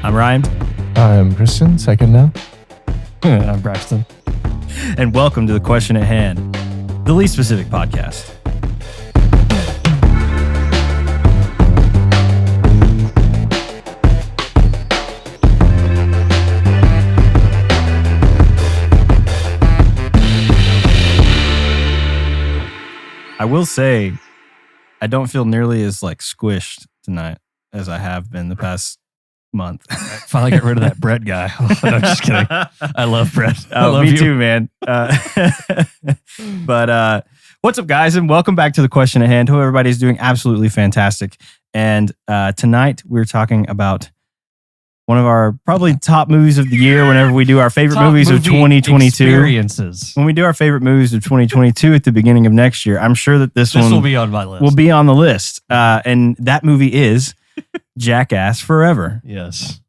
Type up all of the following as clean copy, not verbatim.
I'm Ryan. I'm Kristen, second now. I'm Braxton. And welcome to The Question at Hand, the least specific podcast. I will say, I don't feel nearly as squished tonight as I have been the past month. Finally got rid of that Brett guy. No, I'm just kidding. I love Brett. I love me you. too, man. But what's up, guys, and welcome back to The Question at Hand. Hope everybody's doing absolutely fantastic. And tonight we're talking about one of our probably top movies of the year whenever we do our favorite movies of 2022. Experiences. When we do our favorite movies of 2022 at the beginning of next year, I'm sure that this one will be on my list. Will be on the list. And that movie is Jackass Forever. Yes.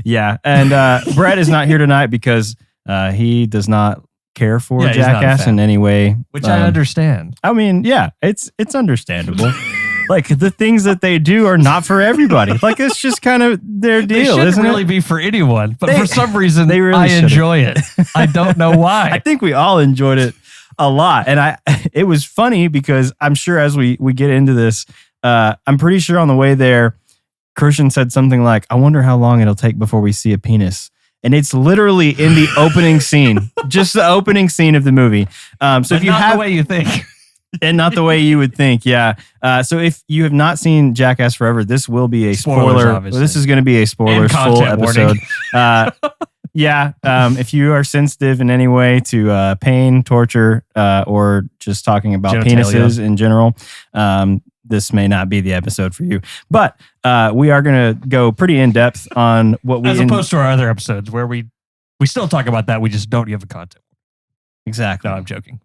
Yeah. And Brett is not here tonight because he does not care for Jackass in any way. Which I understand. I mean, yeah, it's understandable. The things that they do are not for everybody. It's just kind of their deal, they isn't really it? be for anyone, but for some reason, they really I shouldn't. enjoy it. I don't know why. I think we all enjoyed it a lot. And it was funny because I'm sure as we get into this, I'm pretty sure on the way there, Christian said something like, I wonder how long it'll take before we see a penis. And it's literally in the opening scene, just the opening scene of the movie. So if you not the way you think. And not the way you would think, yeah. So if you have not seen Jackass Forever, this will be a spoiler. This is going to be a spoilers full episode. If you are sensitive in any way to pain, torture, or just talking about penises in general, this may not be the episode for you. But we are going to go pretty in depth on what we... As opposed to our other episodes where we still talk about that, we just don't give a content. Exactly. No, I'm joking.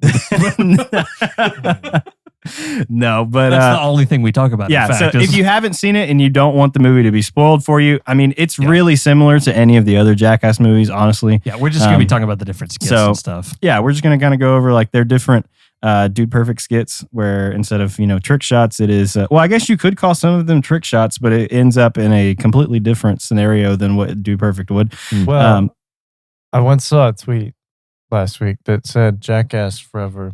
No, but that's the only thing we talk about. Yeah. So if you haven't seen it and you don't want the movie to be spoiled for you, I mean, it's really similar to any of the other Jackass movies, honestly. Yeah, we're just going to be talking about the different skits and stuff. Yeah, we're just going to kind of go over their different Dude Perfect skits where instead of, trick shots, it is, I guess you could call some of them trick shots, but it ends up in a completely different scenario than what Dude Perfect would. Well, I once saw a tweet last week that said Jackass Forever,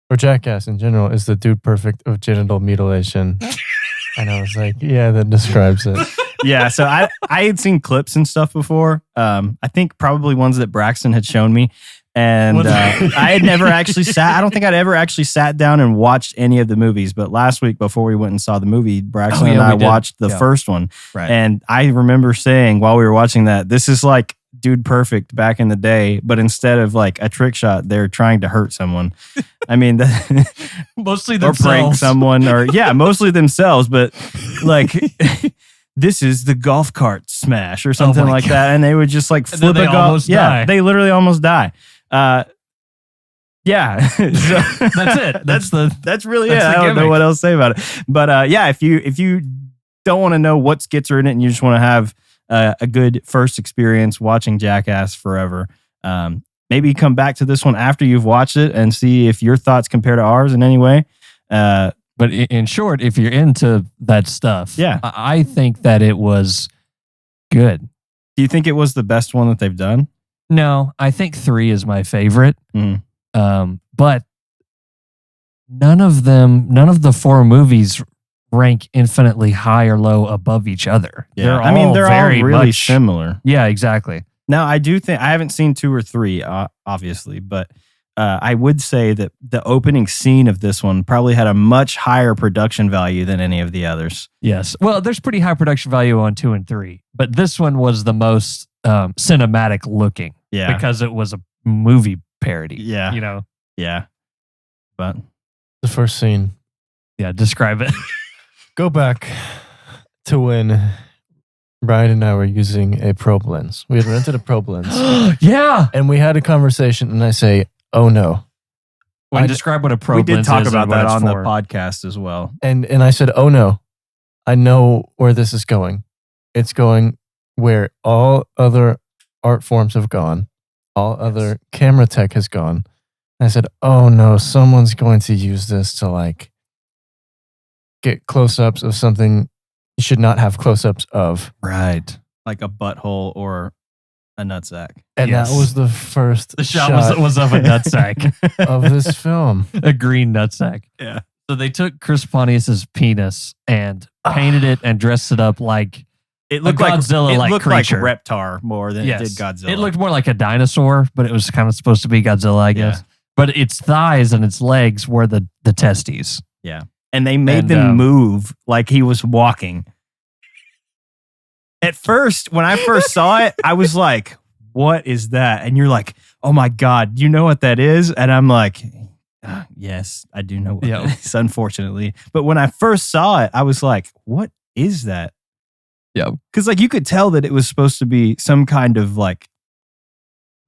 or Jackass in general, is the Dude Perfect of genital mutilation. And I was like, yeah, that describes it. Yeah, so I had seen clips and stuff before. I think probably ones that Braxton had shown me. And I had never actually I don't think I'd ever actually sat down and watched any of the movies. But last week, before we went and saw the movie, Braxton and I watched the first one. Right. And I remember saying while we were watching that, this is like Dude Perfect back in the day, but instead of a trick shot, they're trying to hurt someone. I mean, mostly themselves. Or prank someone, or mostly themselves. But this is the golf cart smash or something like that, and they would just flip a golf. Yeah, they literally almost die. So that's it. That's really it. I don't know what else to say about it. But if you don't want to know what skits are in it and you just want to have a good first experience watching Jackass Forever, maybe come back to this one after you've watched it and see if your thoughts compare to ours in any way. But in short, if you're into that stuff, I think that it was good. Do you think it was the best one that they've done? No, I think 3 is my favorite. But none of the 4 movies rank infinitely high or low above each other. Yeah, they're all really similar. Yeah, exactly. Now, I do think I haven't seen 2 or 3, obviously, but I would say that the opening scene of this one probably had a much higher production value than any of the others. Yes. Well, there's pretty high production value on 2 and 3, but this one was the most cinematic looking. Yeah. Because it was a movie parody. Yeah. Yeah. But the first scene. Yeah, describe it. Go back to when Brian and I were using a probe lens. We had rented a probe lens. Yeah. And we had a conversation and I say, oh no. Describe what a probe lens is. We did talk about that on the podcast as well. And I said, oh no, I know where this is going. It's going where all other art forms have gone. All other camera tech has gone. And I said, oh no, someone's going to use this to get close-ups of something you should not have close-ups of. Right. Like a butthole or a nutsack. And Yes. that was the first The shot was of a nutsack. of this film. A green nutsack. Yeah. So they took Chris Pontius's penis and painted it and dressed it up like It looked A like Godzilla-like it looked creature. like Reptar more than it did Godzilla. It looked more like a dinosaur, but it was kind of supposed to be Godzilla, I guess. Yeah. But its thighs and its legs were the testes. and they made them move like he was walking. At first, when I first saw it, I was like, what is that? And you're like, oh my God, you know what that is? And I'm like, yes, I do know what that is, unfortunately. But when I first saw it, I was like, what is that? Yeah. Because like you could tell that it was supposed to be some kind of like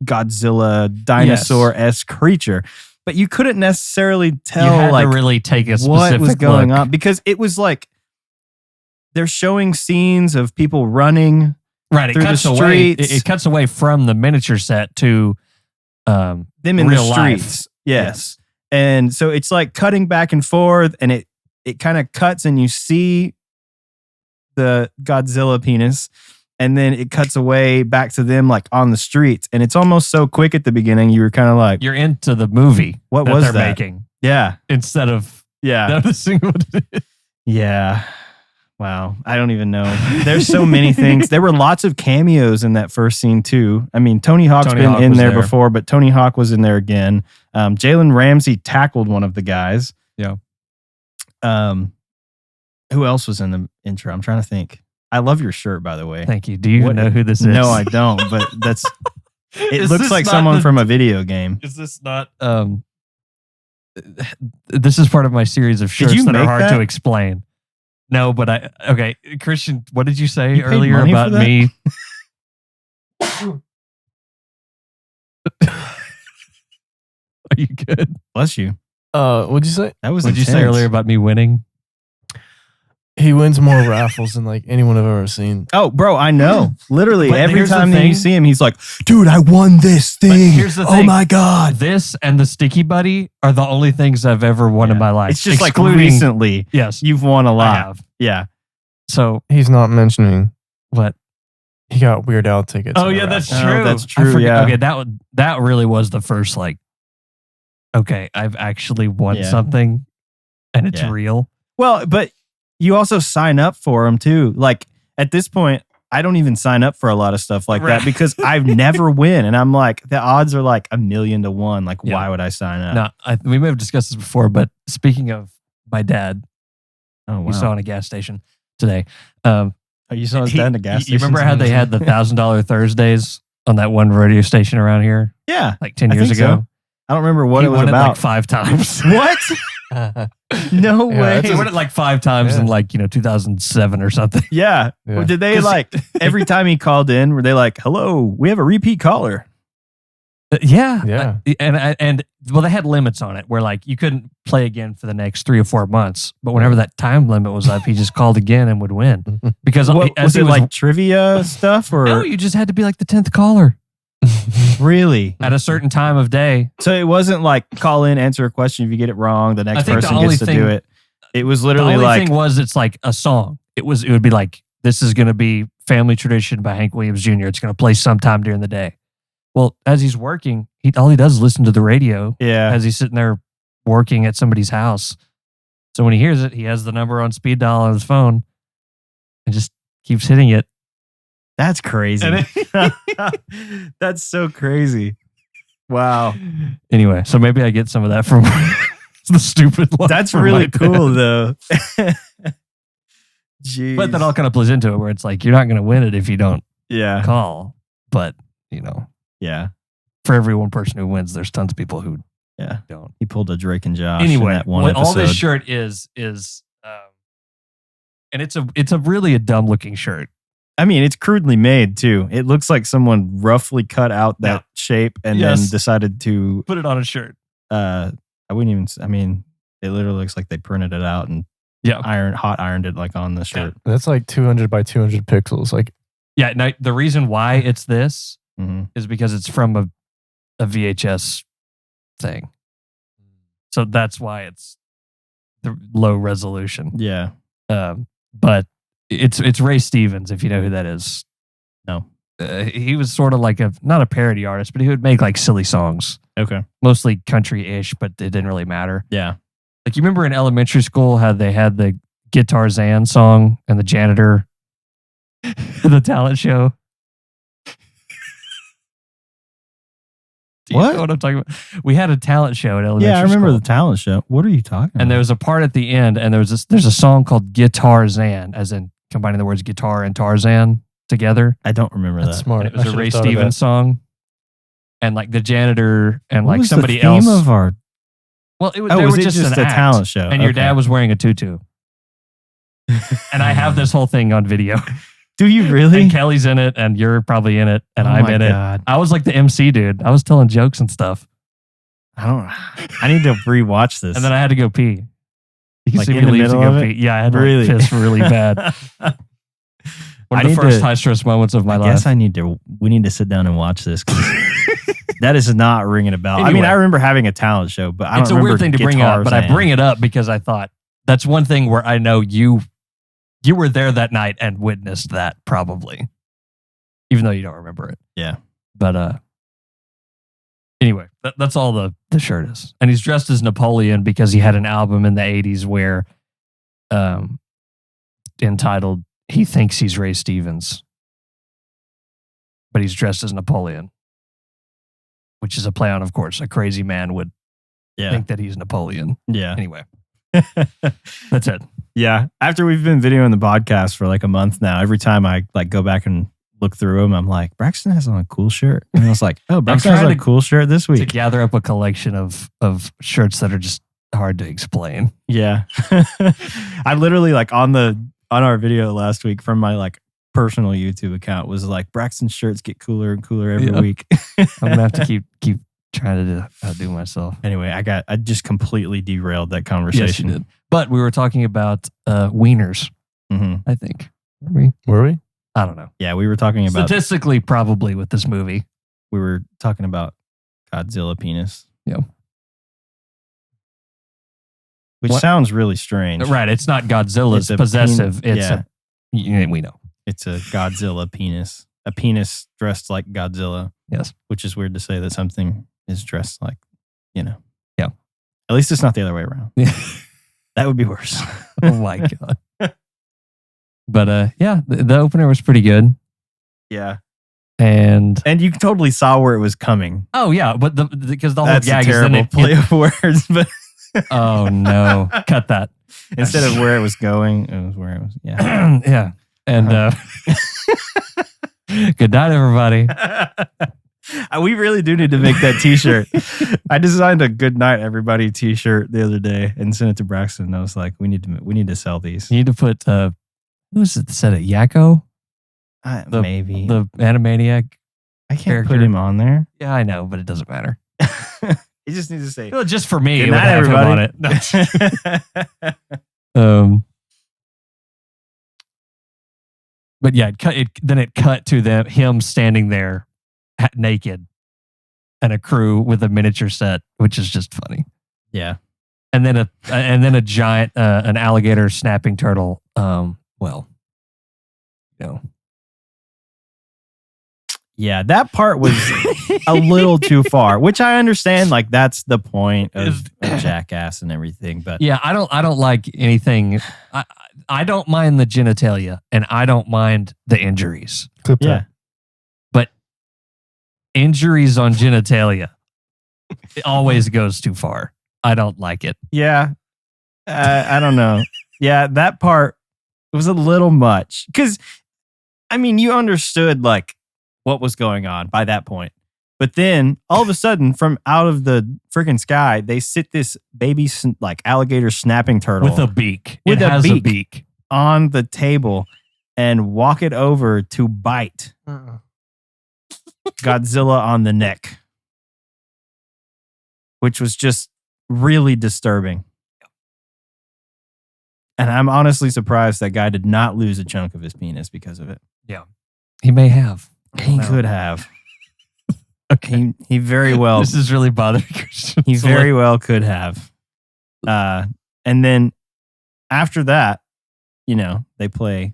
Godzilla dinosaur-esque creature. But you couldn't necessarily tell You had like to really take a specific what was going look. on, because it was like they're showing scenes of people running. Right, it through cuts the away. streets. It cuts away from the miniature set to Them in real the life. streets. Yes. And so it's like cutting back and forth, and it kind of cuts and you see the Godzilla penis, and then it cuts away back to them like on the streets. And it's almost so quick at the beginning, you were kind of like, You're into the movie what that was they're that? making Yeah. instead of Yeah. noticing what it is. Yeah. Wow. I don't even know. There's so many things. There were lots of cameos in that first scene too. I mean, Tony Hawk's Tony been Hawk in was there there. before, but Tony Hawk was in there again. Jalen Ramsey tackled one of the guys. Yeah. Who else was in the intro? I'm trying to think. I love your shirt, by the way. Thank you. Do you What- know who this is? No, I don't, but that's it Is looks this like not someone the- from a video game. Is this not this is part of my series of shirts you that are make hard that? to explain. No, but okay, Christian, what did you say You paid earlier money for about that? me? Are you good? Bless you. What'd you say? That was What did you say intense. earlier about me winning? He wins more raffles than like anyone I've ever seen. Oh, bro, I know. Literally, But every here's the time that you thing. see him, he's like, dude, I won this thing. here's the Oh thing. my God. This and the Sticky Buddy are the only things I've ever won in my life. It's just like excluding- recently Yes, you've won a I lot. have. Yeah. So He's not mentioning what? he got Weird Al tickets. Oh in the yeah, that's raffle. Oh, true. that's I true, forget- yeah. Okay, that really was the first like. Okay, I've actually won Yeah. something, and it's Yeah. real. Well, but you also sign up for them too. Like at this point, I don't even sign up for a lot of stuff like Right. that because I've never win. And I'm like, the odds are like 1,000,000 to 1. Like, Yeah. why would I sign up? No, we may have discussed this before, but speaking of my dad, Oh, wow. we saw in a gas station today. Oh, you saw his dad in a gas You station? remember how they had the $1,000 Thursdays on that one radio station around here, Yeah. like 10 I years think ago? so. I don't remember what He it was won about. like 5 times. What? No Yeah, way. that's He won it like 5 times Yeah. in like 2007 or something. Yeah. Yeah. Well, did they 'Cause- like every time he called in, were they like, hello, we have a repeat caller? Yeah, Yeah. and well, they had limits on it where like you couldn't play again for the next 3 or 4 months. But whenever that time limit was up, he just called again and would win because What, as was he it like trivia stuff or no, you just had to be like the 10th caller really? at a certain time of day. So it wasn't like call in, answer a question. If you get it wrong, the next think the person only gets to thing- do it. It was The literally only like, thing was it's like a song. It would be like this is going to be Family Tradition by Hank Williams Jr. It's going to play sometime during the day. Well, as he's working, all he does is listen to the radio yeah. as he's sitting there working at somebody's house. So when he hears it, he has the number on speed dial on his phone and just keeps hitting it. That's crazy. And That's so crazy. Wow. Anyway, so maybe I get some of that from the stupid one. That's from really my cool dad. though. Jeez. But that all kind of plays into it where it's like, you're not going to win it if you don't yeah. call. But, Yeah. for every one person who wins, there's tons of people who Yeah. don't. He pulled a Drake and Josh in Anyway, that one what all this episode. shirt is, and it's a really a dumb looking shirt. I mean, it's crudely made too. It looks like someone roughly cut out that Yeah. shape and Yes. then decided to Put it on a shirt. I wouldn't even I mean, it literally looks like they printed it out and Yeah. hot ironed it like on the shirt. That's like 200 by 200 pixels. Like, Yeah. Now, the reason why it's this Mm-hmm. is because it's from a VHS thing. So that's why it's the low resolution. Yeah. But it's Ray Stevens, if you know who that is. No. He was sort of like not a parody artist, but he would make like silly songs. Okay. Mostly country-ish, but it didn't really matter. Yeah. Like you remember in elementary school how they had the Guitar Zan song and the janitor, the talent show. Do you What? know what I'm talking about? We had a talent show at elementary school. Yeah, I remember the talent show. What are you talking about? And there was a part at the end, and there's a song called Guitar Zan, as in combining the words guitar and Tarzan together. I don't remember That's that. smart. And it was a Ray Stevens song. And like the janitor and What like was somebody the theme else. Of our... Well, it was, Oh, they was were it just just an a act. talent show? And your Okay. dad was wearing a tutu. And I have this whole thing on video. Do you really? And Kelly's in it, and you're probably in it, and Oh I'm my in God. it. I was like the MC dude. I was telling jokes and stuff. I need to rewatch this. And then I had to go pee. You can Like see in me the leave to middle go of pee. it? Yeah, I had to Really? like, piss really bad. I One of the need first to- high stress moments of my I life. guess we need to sit down and watch this. 'Cause that is not ringing a bell. I mean, Anyway. I remember having a talent show, but I don't It's a remember weird thing to bring up, but I bring it up because I thought that's one thing where I know you were there that night and witnessed that probably, even though you don't remember it. Yeah. But anyway, that's all the shirt is, and he's dressed as Napoleon because he had an album in the '80s where, entitled "He Thinks He's Ray Stevens," but he's dressed as Napoleon, which is a play on, of course, a crazy man would think that he's Napoleon. Yeah. Anyway, that's it. Yeah. After we've been videoing the podcast for like a month now, every time I like go back and look through them, I'm like, Braxton has on a cool shirt. And I was like, oh, Braxton has trying on a cool shirt this To week. gather up a collection of shirts that are just hard to explain. Yeah. I literally like on our video last week from my like personal YouTube account was like Braxton's shirts get cooler and cooler every week. I'm gonna have to keep trying to outdo myself. Anyway, I just completely derailed that conversation. Yes, you did. But we were talking about wieners. Mm-hmm. I think were we? I don't know. Yeah, we were talking about Statistically, probably with this movie. we were talking about Godzilla penis. Yeah. Which What? sounds really strange. Right. It's not Godzilla's It's a possessive. pen- It's we know. It's a Godzilla penis. A penis dressed like Godzilla. Yes. Which is weird to say that something is dressed like, Yeah. At least it's not the other way around. Yeah. That would be worse. Oh my god. But yeah, the opener was pretty good. Yeah. And You totally saw where it was coming. oh yeah, but because the whole That's gag a is then terrible play of words, but oh no, cut that. instead of where it was going, it was where it was. Yeah. Yeah. And good night, everybody. We really do need to make that t-shirt. I designed a good night everybody t-shirt the other day and sent it to Braxton. And I was like, we need to sell these. You need to put who was it that said it? Yakko? Maybe. The Animaniac. I can't character. put him on there. Yeah, I know, but it doesn't matter. He just needs to say, Well, just for me, good it would night, have everybody. him on it. But yeah, it cut to him standing there naked and a crew with a miniature set, which is just funny. Yeah. And then a giant an alligator snapping turtle. Yeah, that part was a little too far, which I understand. Like that's the point of Jackass and everything. But Yeah, I don't like anything. I don't mind the genitalia, and I don't mind the injuries. Clip yeah, that. But injuries on genitalia, it always goes too far. I don't like it. yeah, I don't know. Yeah, that part was a little much because, I mean, you understood like what was going on by that point. But then all of a sudden, from out of the freaking sky, they sit this baby like alligator snapping turtle With a beak. With it a has beak. a beak. on the table and walk it over to bite Godzilla on the neck, which was just really disturbing. And I'm honestly surprised that guy did not lose a chunk of his penis because of it. He may have. He No. could have. Okay. He very well This is really bothering Christian. he very well could have. And then after that, they play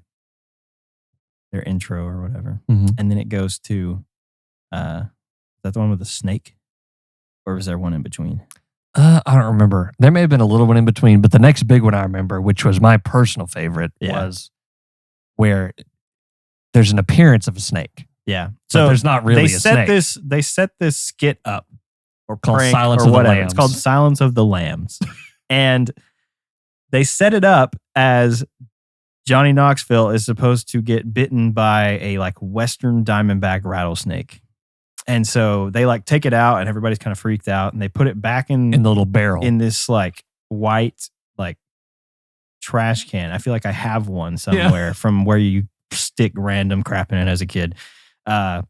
their intro or whatever. Mhm. And then it goes to, is that the one with the snake? Or was there one in between? I don't remember. There may have been a little one in between, but the next big one I remember, which was my personal favorite, was where there's an appearance of a snake. Yeah. So there's not really a snake. They set this skit up or Called prank Silence or of the whatever. Lambs. It's called Silence of the Lambs. And they set it up as Johnny Knoxville is supposed to get bitten by a like Western diamondback rattlesnake. And so they like take it out and everybody's kind of freaked out and they put it back in the little barrel in this like white like trash can. I feel like I have one somewhere from where you stick random crap in it as a kid. But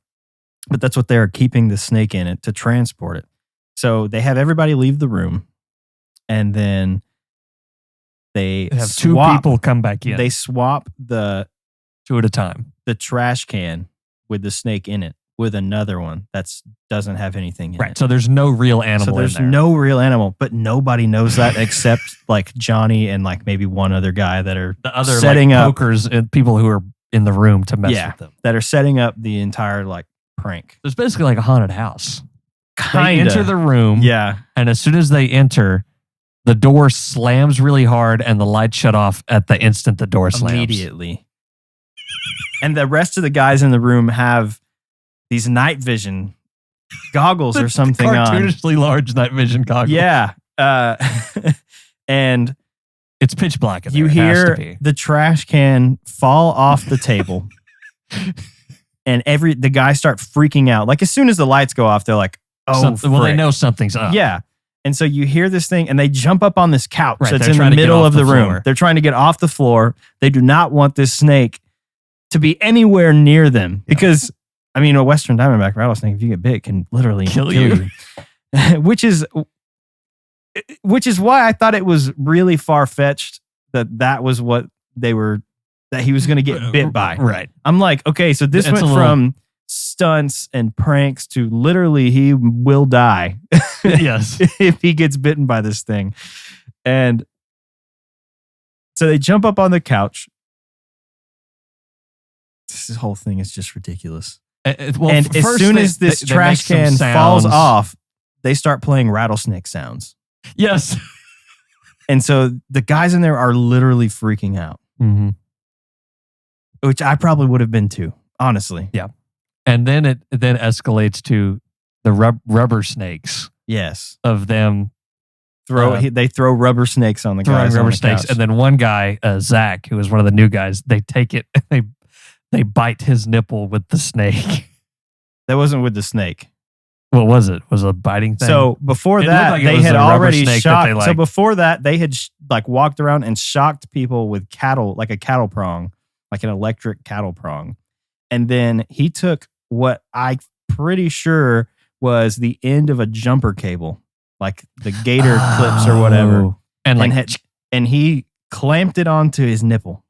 that's what they're keeping the snake in it to transport it. So they have everybody leave the room and then they have two people come back in. They swap the two at a time. The trash can with the snake in it with another one that doesn't have anything in it. So there's no real animal So there's in there. no real animal, but nobody knows that except like Johnny and like maybe one other guy that are the other setting like, up pokers and people who are in the room to mess with them. That are setting up the entire like prank. It's basically like a haunted house. Kinda. They enter the room. Yeah. And as soon as they enter, the door slams really hard and the lights shut off at the instant the door slams. Immediately. And the rest of the guys in the room have these night vision goggles or something on. Cartoonishly large night vision goggles. Yeah. And it's pitch black in there. You It has to hear be. the trash can fall off the table. And the guys start freaking out. Like as soon as the lights go off, they're like, oh, well, they know something's up. Yeah. And so you hear this thing and they jump up on this couch Right, that's they're in the trying to get middle off of the the room. floor. They're trying to get off the floor. They do not want this snake to be anywhere near them because, I mean, a Western diamondback rattlesnake, if you get bit, can literally kill you. which is why I thought it was really far-fetched that was what that he was going to get bit by. Right. I'm like, okay, so this went from stunts and pranks to literally he will die. Yes. If he gets bitten by this thing. And so they jump up on the couch. This whole thing is just ridiculous. Well, and as soon as this trash can falls off, they start playing rattlesnake sounds. Yes. And so the guys in there are literally freaking out. Mm-hmm. Which I probably would have been too, honestly. Yeah. And then it escalates to the rubber snakes. Yes. Of them. They throw rubber snakes on the guys. Rubber on the snakes. couch. And then one guy, Zach, who was one of the new guys, they take it and they bite his nipple with the snake. That wasn't with the snake. What was it? Was it a biting thing? So before that, like they had already shocked. So like, before that, they had like walked around and shocked people with cattle, like a cattle prong, like an electric cattle prong. And then he took what I pretty sure was the end of a jumper cable, like the gator clips or whatever, and he clamped it onto his nipple.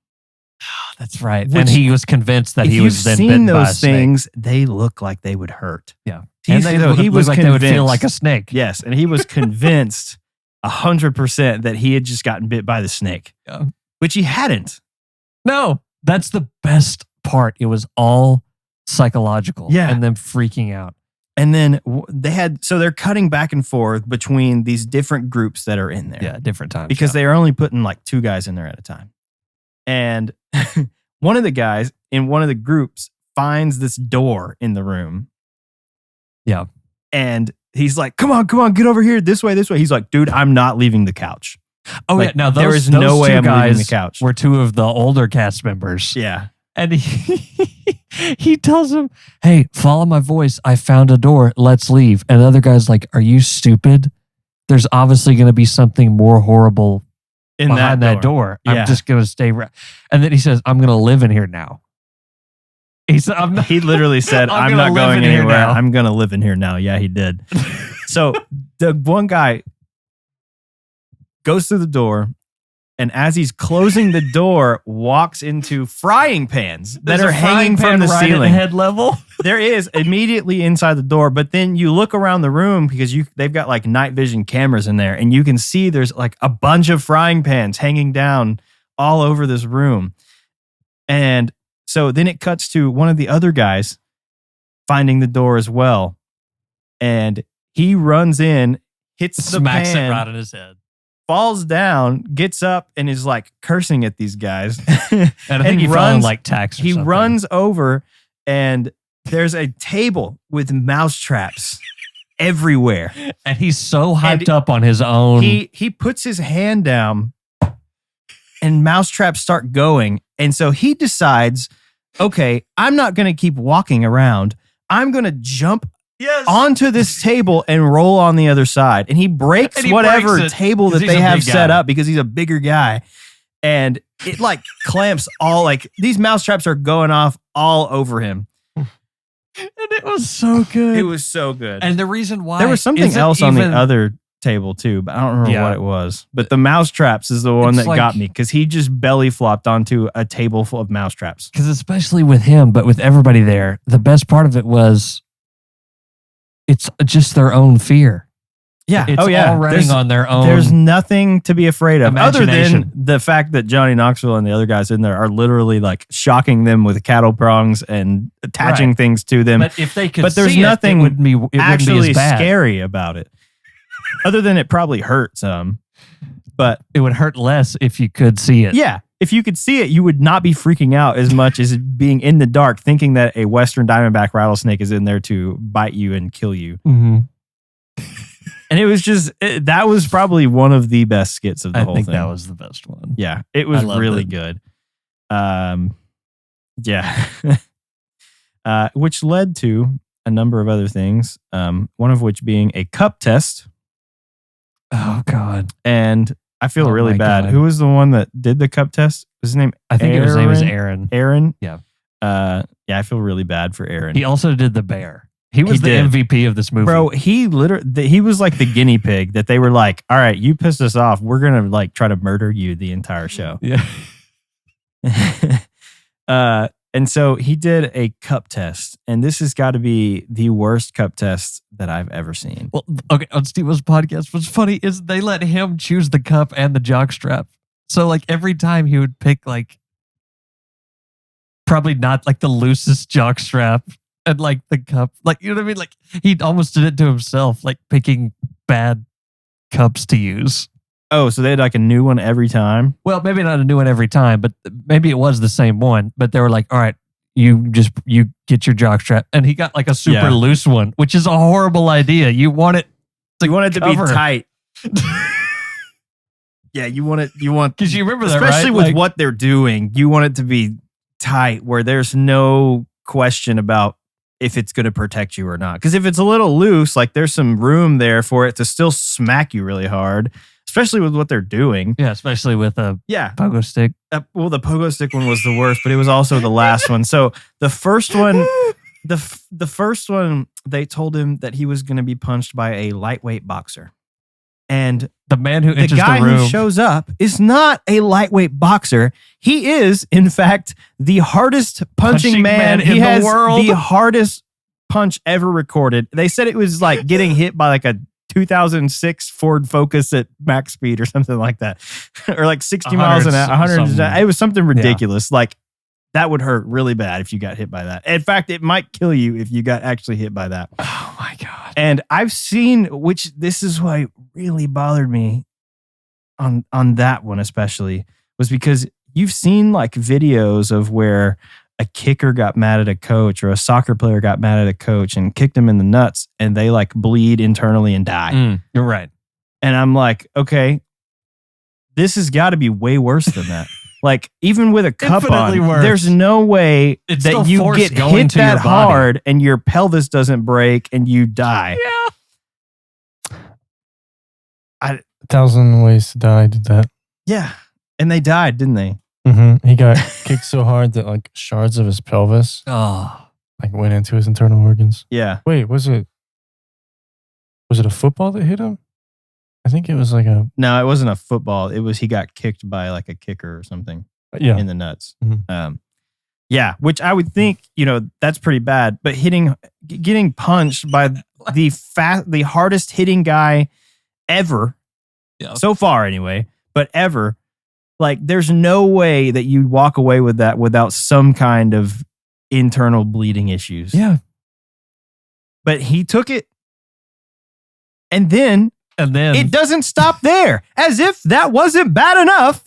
Oh, that's right. And he was convinced that he was then bitten by a snake. If you've seen those things, they look like they would hurt. Yeah. He was like they would feel like a snake. Yes. And he was convinced 100% that he had just gotten bit by the snake. Yeah. Which he hadn't. No. That's the best part. It was all psychological. Yeah. And them freaking out. And then they're cutting back and forth between these different groups that are in there. Yeah, different times. Because they are only putting like 2 guys in there at a time. And one of the guys in one of the groups finds this door in the room. Yeah. And he's like, come on, get over here. This way. He's like, dude, I'm not leaving the couch. Oh, like, yeah. Now, there is no way I'm leaving the couch. Were 2 of the older cast members. Yeah. And he tells him, hey, follow my voice. I found a door. Let's leave. And the other guy's like, are you stupid? There's obviously going to be something more horrible behind that door. Yeah. I'm just going to stay. And then he says, I'm going to live in here now. He literally said, I'm not going anywhere. I'm going to live in here now. Yeah, he did. So the one guy goes through the door and as he's closing the door, walks into frying pans that are hanging from the ceiling. At head level. There is immediately inside the door, but then you look around the room because they've got like night vision cameras in there, and you can see there's like a bunch of frying pans hanging down all over this room. And so then it cuts to one of the other guys finding the door as well, and he runs in, hits the smacks pan, it right in his head. falls down, gets up, and is like cursing at these guys. And I think he fell in like tax or He something. runs over, and there's a table with mouse traps everywhere. And he's so hyped up on his own. He puts his hand down, and mouse traps start going. And so he decides, okay, I'm not going to keep walking around. I'm going to jump onto this table and roll on the other side. And he breaks whatever table that they have set up because he's a bigger guy. And it like clamps all, like these mouse traps are going off all over him. And it was so good. It was so good. And the reason why there was something else on the other table too, but I don't remember what it was. But the mouse traps is the one that got me because he just belly flopped onto a table full of mouse traps. Because especially with him, but with everybody there, the best part of it was it's just their own fear. Yeah. It's all running on their own. There's nothing to be afraid of other imagination. than the fact that Johnny Knoxville and the other guys in there are literally like shocking them with cattle prongs and attaching things to them. But if they could but there's see nothing it wouldn't be actually as bad. scary about it. Other than it probably hurt some. But it would hurt less if you could see it. Yeah. If you could see it, you would not be freaking out as much as being in the dark, thinking that a Western Diamondback rattlesnake is in there to bite you and kill you. Mm-hmm. And it was just, that was probably one of the best skits of the whole thing. I think that was the best one. Yeah, it was really good. Yeah. Which led to a number of other things, one of which being a cup test. Oh, God. And I feel really bad. God. Who was the one that did the cup test? Was his name I think his name was Aaron. Aaron? Yeah. Yeah, I feel really bad for Aaron. He also did the bear. He was the MVP of this movie. Bro, he was like the guinea pig that they were like, all right, you pissed us off. We're going to like try to murder you the entire show. Yeah. And so he did a cup test, and this has got to be the worst cup test that I've ever seen. Well, okay, on Steve's podcast, what's funny is they let him choose the cup and the jockstrap. So like every time he would pick like probably not like the loosest jockstrap and like the cup, like, you know what I mean? Like he almost did it to himself, like picking bad cups to use. Oh, so they had like a new one every time? Well, maybe not a new one every time, but maybe it was the same one. But they were like, all right, you get your jockstrap. And he got like a super loose one, which is a horrible idea. You want it to be tight. Yeah, you want because you remember that, especially right? with like, what they're doing, you want it to be tight where there's no question about if it's going to protect you or not. Because if it's a little loose, like there's some room there for it to still smack you really hard, especially with what they're doing. Yeah, especially with a pogo stick. Well, the pogo stick one was the worst, but it was also the last one. So the first one, the first one, they told him that he was going to be punched by a lightweight boxer. And the man who enters the guy the room who shows up is not a lightweight boxer. He is, in fact, the hardest punching man in the world. The hardest punch ever recorded. They said it was like getting hit by like a 2006 Ford Focus at max speed or something like that, or like 60 miles an hour. 100. It was something ridiculous. Like that would hurt really bad if you got hit by that. In fact, it might kill you if you got actually hit by that. Oh my God. And I've seen, which this is why really bothered me on that one especially, was because you've seen like videos of where a kicker got mad at a coach or a soccer player got mad at a coach and kicked him in the nuts and they like bleed internally and die. You're right. And I'm like, okay, this has got to be way worse than that. Like even with a cup Infinitely on, worse. there's no way It's still that you force get going hit to your that body. hard and your pelvis doesn't break and you die. Yeah. 1,000 Ways to Die did that. Yeah. And they died, didn't they? Mm-hmm. He got kicked so hard that like shards of his pelvis Oh. like went into his internal organs. Yeah. Wait, was it a football that hit him? I think it was like a No, it wasn't a football. It was he got kicked by like a kicker or something yeah. in the nuts. Mhm. Yeah, which I would think, that's pretty bad. But getting punched by the hardest hitting guy ever, so far anyway, but ever, like there's no way that you walk away with that without some kind of internal bleeding issues. Yeah. But he took it, and then it doesn't stop there. As if that wasn't bad enough.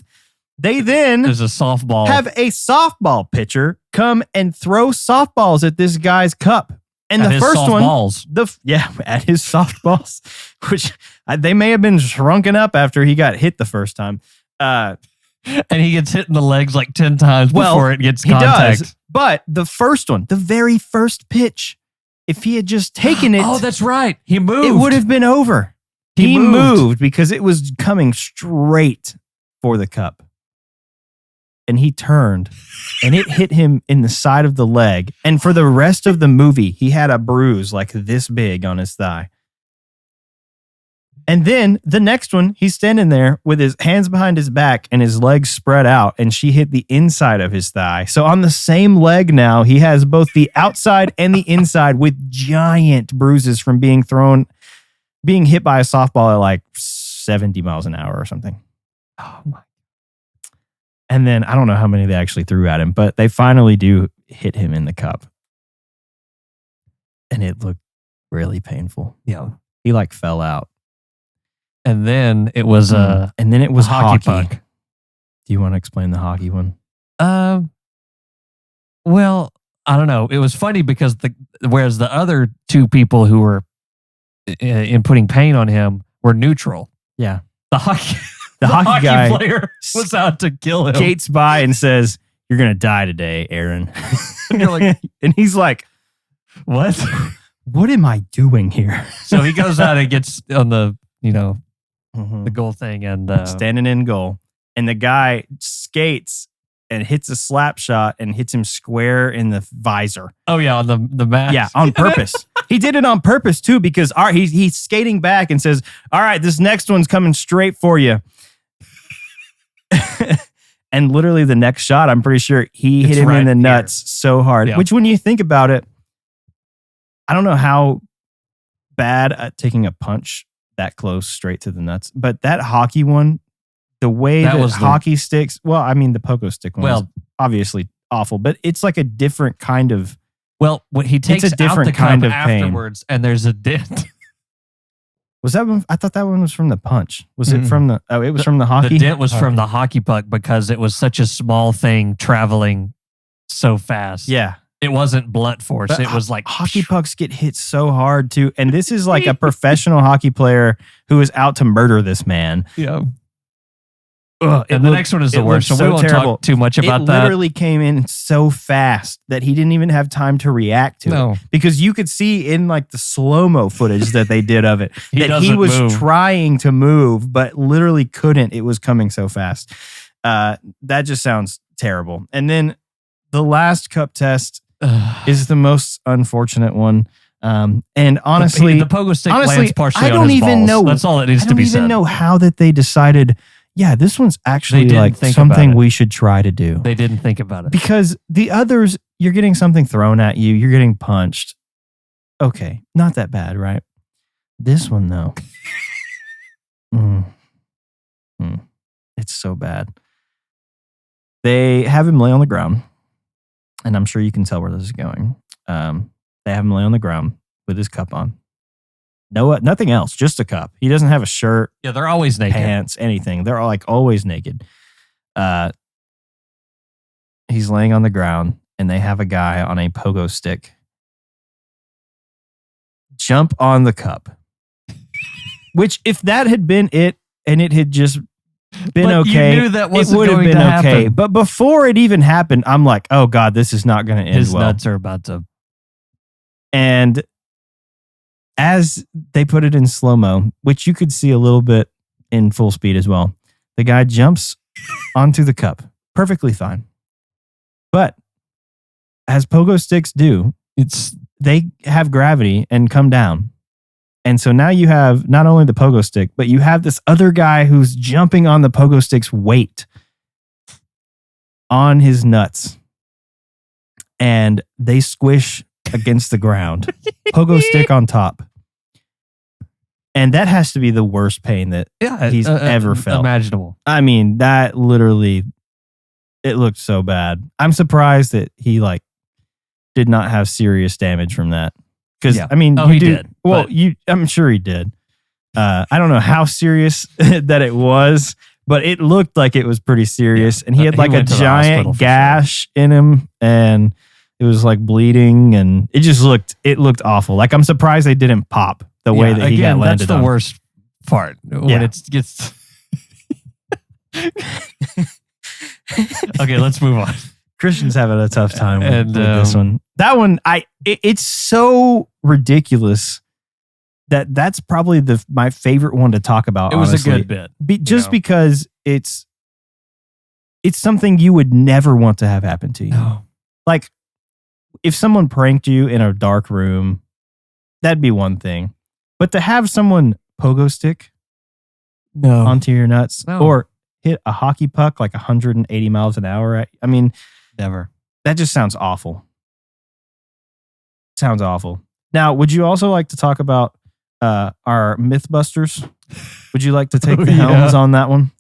They then there's a softball. have a softball pitcher come and throw softballs at this guy's cup. And At the his first one, softballs. at his softballs, which they may have been shrunken up after he got hit the first time. And he gets hit in the legs like 10 times before it gets contact. He does, but the first one, the very first pitch, if he had just taken it, Oh, that's right. He moved. it would have been over. He moved because it was coming straight for the cup. And he turned and it hit him in the side of the leg. And for the rest of the movie, he had a bruise like this big on his thigh. And then the next one, he's standing there with his hands behind his back and his legs spread out, and she hit the inside of his thigh. So on the same leg now, he has both the outside and the inside with giant bruises from being hit by a softball at like 70 miles an hour or something. Oh my. And then I don't know how many they actually threw at him, but they finally do hit him in the cup. And it looked really painful. Yeah. He like fell out. And then it was and then it was hockey hockey. puck. Do you want to explain the hockey one? Well, I don't know. It was funny because whereas the other two people who were in putting pain on him were neutral. Yeah. The hockey hockey guy player was out to kill him. Gates by and says, "You're gonna die today, Aaron." And you're like, and he's like, "What? What am I doing here?" So he goes out and gets on the the goal thing and standing in goal, and the guy skates and hits a slap shot and hits him square in the visor. Oh yeah, on the mat. Yeah, on purpose. He did it on purpose too, because he's skating back and says, "All right, this next one's coming straight for you." And literally the next shot, I'm pretty sure he hit him in the nuts so hard. Yeah. Which, when you think about it, I don't know how bad taking a punch that close straight to the nuts, but that hockey one, the way that hockey sticks, well, I mean, the pogo stick one was obviously awful, but it's like a different kind of. Well, when he takes a different out the kind cup of pain. afterwards, and there's a dent. Was that one? I thought that one was from the punch. Was it from the? Oh, it was from the hockey. The dent was from the hockey puck because it was such a small thing traveling so fast. Yeah, it wasn't blunt force. But it was like hockey pucks get hit so hard too, and this is like a professional hockey player who is out to murder this man. Yeah. And the next one is the worst, so we won't talk too much about that. It literally came in so fast that he didn't even have time to react to it. Because you could see in like the slow-mo footage that they did of it that he was trying to move, but literally couldn't. It was coming so fast. That just sounds terrible. And then the last cup test is the most unfortunate one. And honestly, the pogo stick lands partially I don't on his even balls. know. That's all that needs to be said. I don't even know how that they decided. Yeah, this one's actually like something we should try to do. They didn't think about it. Because the others, you're getting something thrown at you, you're getting punched. Okay, not that bad, right? This one, though. It's so bad. They have him lay on the ground, and I'm sure you can tell where this is going. They have him lay on the ground with his cup on. No, nothing else, just a cup. He doesn't have a shirt. Yeah, they're always naked. Pants, anything. They're like always naked. He's laying on the ground, and they have a guy on a pogo stick jump on the cup. Which, if that had been it, and it had just been okay, you knew that wasn't it would have going been to okay. happen. But before it even happened, I'm like, oh God, this is not going to end His well. nuts are about to. And as they put it in slow-mo, which you could see a little bit in full speed as well, the guy jumps onto the cup. Perfectly fine. But as pogo sticks do, they have gravity and come down. And so now you have not only the pogo stick, but you have this other guy who's jumping on the pogo stick's weight on his nuts. And they squish against the ground. Pogo stick on top. And that has to be the worst pain that he's ever felt. Imaginable. I mean, that literally, it looked so bad. I'm surprised that he did not have serious damage from that. Because I mean, he did. Well, I'm sure he did. I don't know how serious that it was, but it looked like it was pretty serious. And he had a giant gash in him, and it was bleeding, and it looked awful. Like, I'm surprised they didn't pop the way that he got landed. That's the worst part when it gets. Okay, let's move on. Christian's having a tough time with this one. That one, it's so ridiculous that's probably my favorite one to talk about. It was honestly. a good bit, because it's something you would never want to have happen to you. No. Like, if someone pranked you in a dark room, that'd be one thing. But to have someone pogo stick onto your nuts or hit a hockey puck 180 miles an hour, I mean, never. That just sounds awful. Sounds awful. Now, would you also like to talk about our Mythbusters? Would you like to take the helms on that one?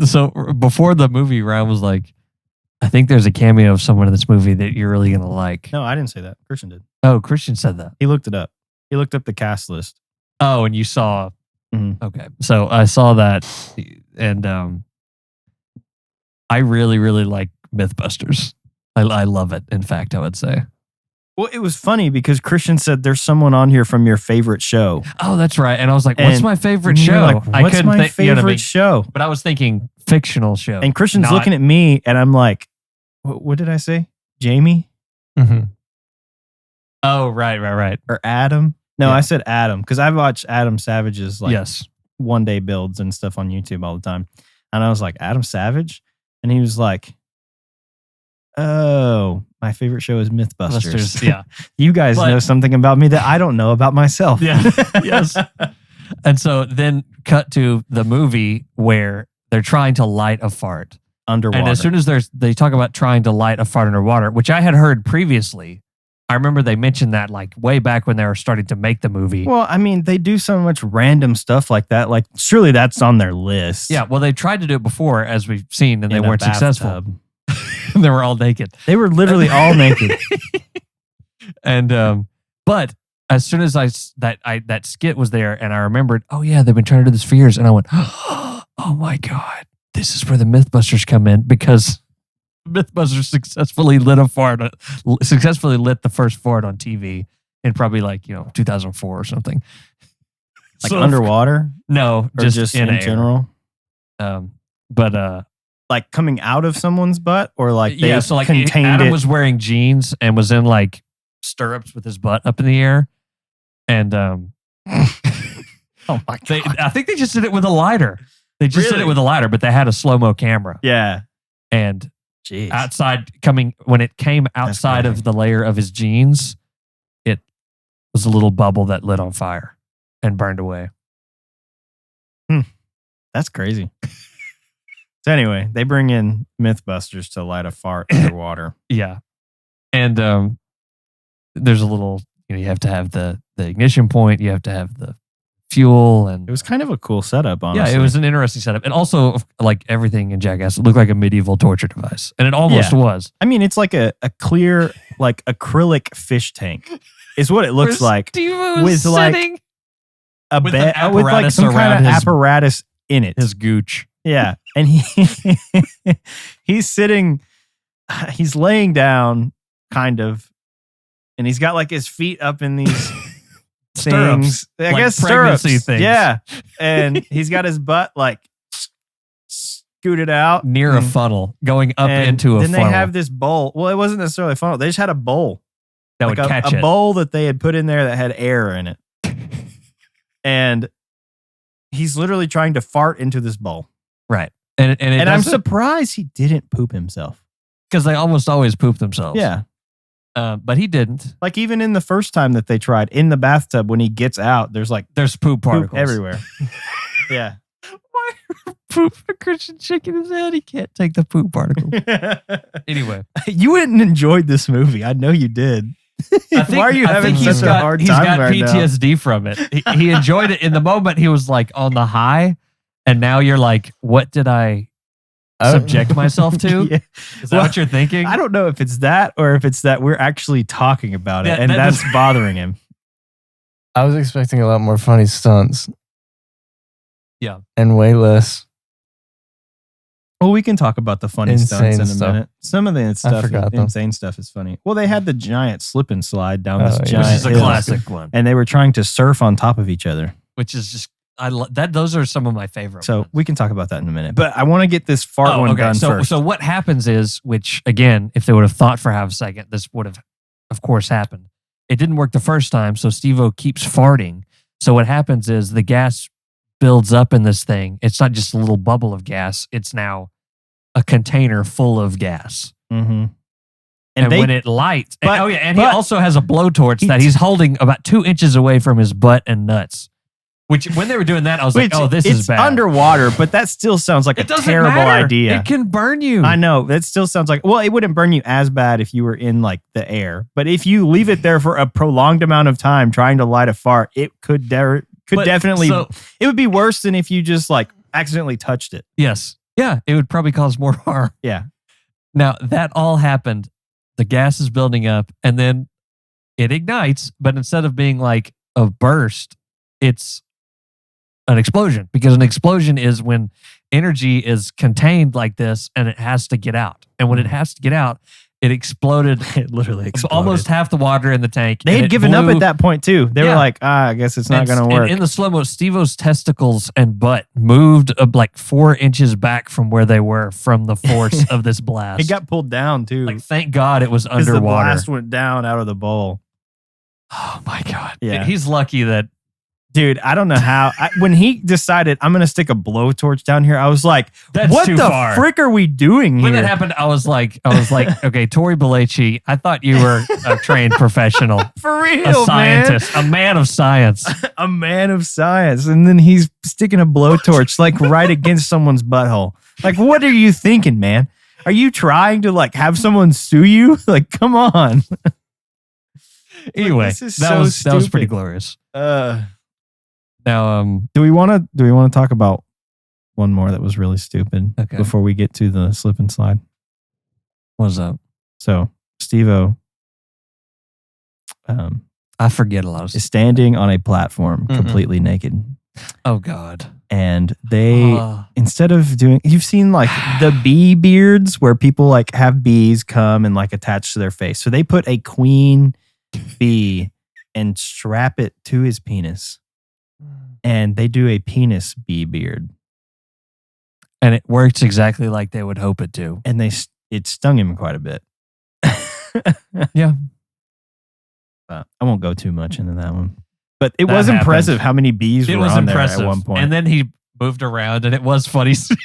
So before the movie, Ryan was like, I think there's a cameo of someone in this movie that you're really going to like. No, I didn't say that. Christian did. Oh, Christian said that. He looked it up. He looked up the cast list. Oh, and you saw. Mm-hmm. Okay. So I saw that, and I really, really like Mythbusters. I love it, in fact, I would say. Well, it was funny because Christian said there's someone on here from your favorite show. Oh, that's right. And I was like, what's my favorite show? What's my favorite show? But I was thinking fictional show. And Christian's looking at me, and I'm like, what did I say? Jamie? Mm-hmm. Oh, right. Or Adam? No, I said Adam because I watch Adam Savage's one day builds and stuff on YouTube all the time. And I was like, Adam Savage? And he was like, oh, my favorite show is Mythbusters. Yeah. You guys know something about me that I don't know about myself. Yeah. Yes. And so then cut to the movie where they're trying to light a fart underwater. And as soon as they talk about trying to light a fart underwater, which I had heard previously, I remember they mentioned that way back when they were starting to make the movie. Well, I mean, they do so much random stuff like that. Like, surely that's on their list. Yeah, well, they tried to do it before, as we've seen, and they weren't successful. They were all naked. They were literally all naked. And but as soon as that skit was there, and I remembered, oh yeah, they've been trying to do this for years, and I went, oh my God, this is where the Mythbusters come in, because Mythbusters successfully lit the first fart on TV in probably 2004 or something. Underwater? No, or just in general. But coming out of someone's butt, or they contained Adam it. was wearing jeans and was in stirrups with his butt up in the air, and oh my God. I think they just did it with a lighter. They just did it with a lighter, but they had a slow-mo camera. Yeah. And jeez. when it came outside of the layer of his jeans, it was a little bubble that lit on fire and burned away. That's crazy. So anyway, they bring in Mythbusters to light a fart underwater. Yeah. And there's a little, you have to have the ignition point, you have to have the fuel, and it was kind of a cool setup, honestly. Yeah, it was an interesting setup. And also, like everything in Jackass, it looked like a medieval torture device. And it almost was. I mean, it's like a clear, acrylic fish tank is what it looks like. Steve was sitting a bed with some kind of apparatus in it. His gooch. Yeah. And he's laying down, kind of, and he's got his feet up in these things. I guess stirrups. Things. Yeah. And he's got his butt scooted out near a funnel, going up into a funnel. Then they have this bowl. Well, it wasn't necessarily a funnel. They just had a bowl. That would catch it. A bowl that they had put in there that had air in it. And he's literally trying to fart into this bowl. Right. And I'm surprised he didn't poop himself. Because they almost always poop themselves. Yeah. But he didn't. Like even in the first time that they tried in the bathtub, when he gets out, there's poop particles poop everywhere. Yeah. Why poop a Christian chick in his head? He can't take the poop particle. Anyway, you wouldn't enjoyed this movie. I know you did. Why are you having such a hard time? He's got right PTSD from it. He enjoyed it in the moment. He was like on the high, and now you're like, what did I subject myself to? Yeah. Is that what you're thinking? I don't know if it's that or if it's that we're actually talking about it, Yeah, and that's bothering him. I was expecting a lot more funny stunts. Yeah. And way less. Well, we can talk about the funny Insane stunts in a stuff. minute. Some of the stuff, forgot them. insane stuff is funny. Well, they had the giant slip and slide down this yeah. giant Which is a hill, classic one. and they were trying to surf on top of each other. Which is just those are some of my favorite So ones. we can talk about that in a minute. But I want to get this fart one done first. So what happens is, which again, if they would have thought for half a second, this would have, of course, happened. It didn't work the first time, so Steve-O keeps farting. So what happens is the gas builds up in this thing. It's not just a little bubble of gas. It's now a container full of gas. Mm-hmm. And when it lights, but- and he also has a blowtorch that he's holding about 2 inches away from his butt and nuts. Which, when they were doing that, I was like, "Oh, this is bad." It's underwater, but that still sounds like It a doesn't terrible matter. idea. It can burn you. I know. That still sounds like, well, it wouldn't burn you as bad if you were in like the air. But if you leave it there for a prolonged amount of time trying to light a fart, it could definitely, it would be worse than if you just like accidentally touched it. Yes. Yeah. It would probably cause more harm. Yeah. Now, that all happened. The gas is building up and then it ignites. But instead of being like a burst, it's an explosion, because an explosion is when energy is contained like this and it has to get out. And when it has to get out, it exploded. It literally exploded. Almost half the water in the tank. They and had it given up blew. at that point too. They were like, I guess it's not going to work. And in the slow-mo, Steve-O's testicles and butt moved like 4 inches back from where they were from the force of this blast. It got pulled down too. Like, thank God it was because the underwater. blast went down out of the bowl. Oh my God. Yeah. He's lucky that. Dude, I don't know how. When he decided I'm going to stick a blowtorch down here, I was like, That's what too the far. frick are we doing here? When that happened, I was like, okay, Tori Belleci, I thought you were a trained professional. For real, A scientist, a man of science. A man of science. And then he's sticking a blowtorch like right against someone's butthole. Like, what are you thinking, man? Are you trying to like have someone sue you? Like, come on. Anyway, this is that so was pretty stupid. glorious. Now, Now, do we want to talk about one more that was really stupid Okay. before we get to the slip and slide? what's up? So, Steve-O I forget a lot of is stuff. standing on a platform Mm-mm. completely naked. Oh God. And they, Uh, instead of doing, you've seen like the bee beards where people like have bees come and like attach to their face. So they put a queen bee and strap it to his penis. And they do a penis bee beard. and it works exactly like they would hope it to. And it stung him quite a bit. Yeah. I won't go too much into that one. But it That was impressive happened. how many bees It were was on impressive. there at one point. And then he moved around, and it was funny seeing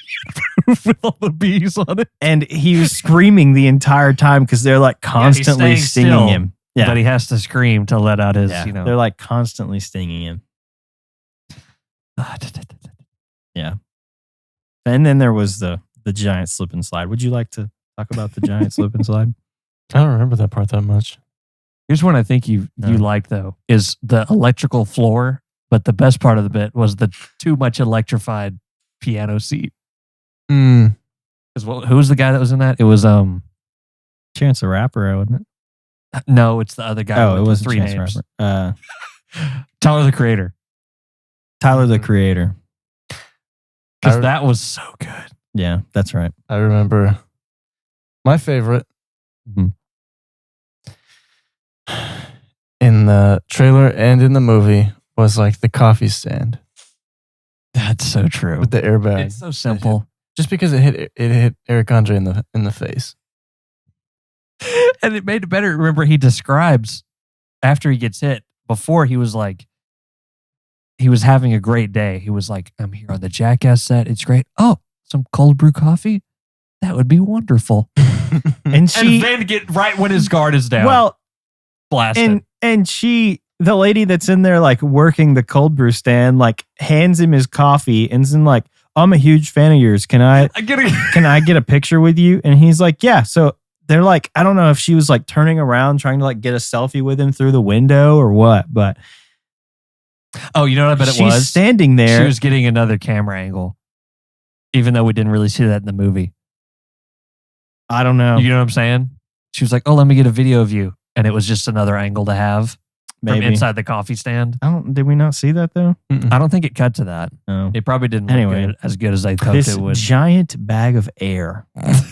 with all the bees on it. And he was screaming the entire time because they're like constantly staying stinging still, him. Yeah. But he has to scream to let out his, Yeah. you know. They're like constantly stinging him. Yeah. And then there was the giant slip and slide. Would you like to talk about the giant slip and slide? I don't remember that part that much. Here's one I think you like, though, is the electrical floor. But the best part of the bit was the too much electrified piano seat. Mm. Because who was the guy that was in that? It was Chance the Rapper, wasn't it? no, it's the other guy. Oh, with it the was three Chance names. the Rapper. Tyler the Creator. Tyler the Creator. Because that was so good. Yeah, that's right. I remember my favorite Mhm. in the trailer and in the movie was like the coffee stand That's so true. with the airbag. It's so simple. Just because it hit Eric Andre in the face. And it made it better. Remember, he describes after he gets hit, before he was like, he was having a great day. He was like, I'm here on the Jackass set. It's great. Oh, some cold brew coffee? That would be wonderful. And she then get right when his guard is down. well, blasted. and she, the lady that's in there like working the cold brew stand, like hands him his coffee and's in like, I'm a huge fan of yours. Can I get a picture with you? And he's like, yeah. So they're like, I don't know if she was like turning around trying to like get a selfie with him through the window or what, but oh, you know what I bet it was? She's standing there. She was getting another camera angle, even though we didn't really see that in the movie. I don't know. You know what I'm saying? She was like, oh, let me get a video of you. And it was just another angle to have Maybe. from inside the coffee stand. Did we not see that though? I don't think it cut to that. No. It probably didn't Anyway, look as good as I thought This it would. giant bag of air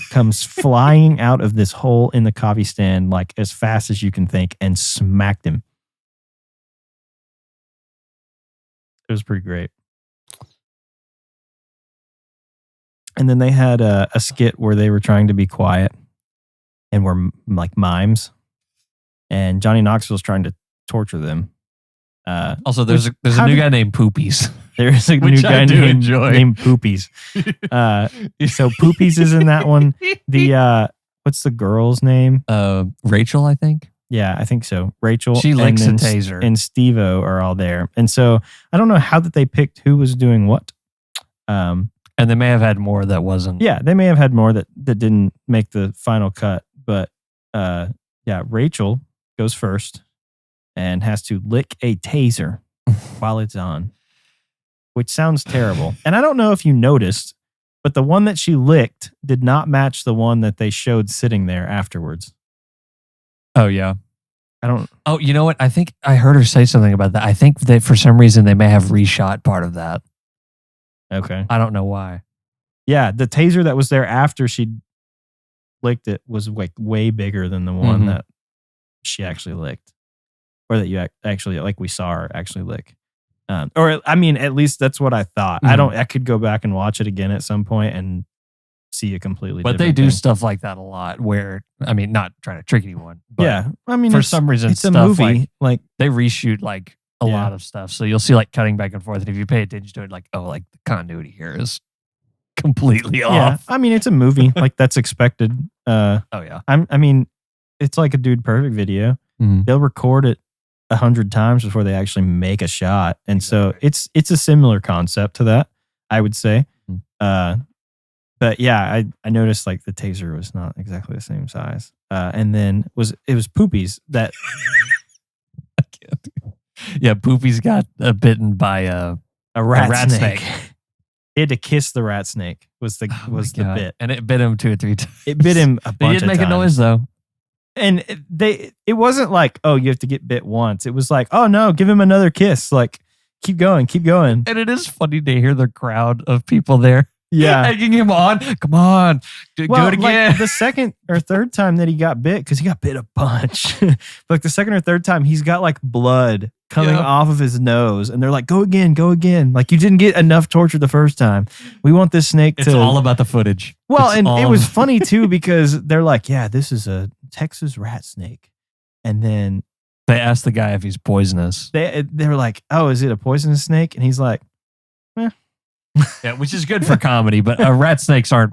comes flying out of this hole in the coffee stand like as fast as you can think and smacked him. It was pretty great. And then they had a skit where they were trying to be quiet and were like mimes. And Johnny Knoxville's trying to torture them. Also, there's a new guy named Poopies. There's a new guy named Poopies. So Poopies is in that one. The what's the girl's name? Rachel, I think. Yeah, I think so. Rachel. She licks a taser. And Steve-O are all there. And so I don't know how that they picked who was doing what. And they may have had more that wasn't. Yeah, they may have had more that didn't make the final cut. But yeah, Rachel goes first and has to lick a taser while it's on, which sounds terrible. And I don't know if you noticed, but the one that she licked did not match the one that they showed sitting there afterwards. Oh, yeah. I don't. Oh, you know what? I think I heard her say something about that. I think that for some reason they may have reshot part of that. Okay. I don't know why. Yeah, the taser that was there after she licked it was like way bigger than the one that she actually licked, or that you actually like we saw her actually lick. Or I mean, at least that's what I thought. I could go back and watch it again at some point and see a completely. But different they do thing. stuff like that a lot. Where I mean, not trying to trick anyone. But yeah, I mean, for some reason, it's a stuff movie. Like they reshoot like a lot of stuff, so you'll see like cutting back and forth. And if you pay attention to it, like the continuity here is completely off. yeah, I mean, it's a movie. Like that's expected. Oh yeah. I mean, it's like a Dude Perfect video. They'll record it 100 times before they actually make a shot, and so it's a similar concept to that, I would say. But yeah, I noticed like the taser was not exactly the same size, and then it was Poopies that. Yeah, Poopy's got bitten by a rat snake. He had to kiss the rat snake. Was the bit, and it bit him 2 or 3 times. It bit him a bunch of times. He didn't make a noise though. And it wasn't like, oh, you have to get bit once. It was like, oh no, give him another kiss. Like, keep going. And it is funny to hear the crowd of people there. Yeah. Egging him on. Come on. Do it again. Like the second or third time that he got bit, because he got bit a bunch. But like the second or third time, he's got like blood coming off of his nose. And they're like, go again. Like you didn't get enough torture the first time. We want this snake It's all about the footage. Well, it was funny too, because they're like, yeah, this is a Texas rat snake. And then they asked the guy if he's poisonous. They were like, oh, is it a poisonous snake? And he's like, yeah, which is good for comedy, but rat snakes aren't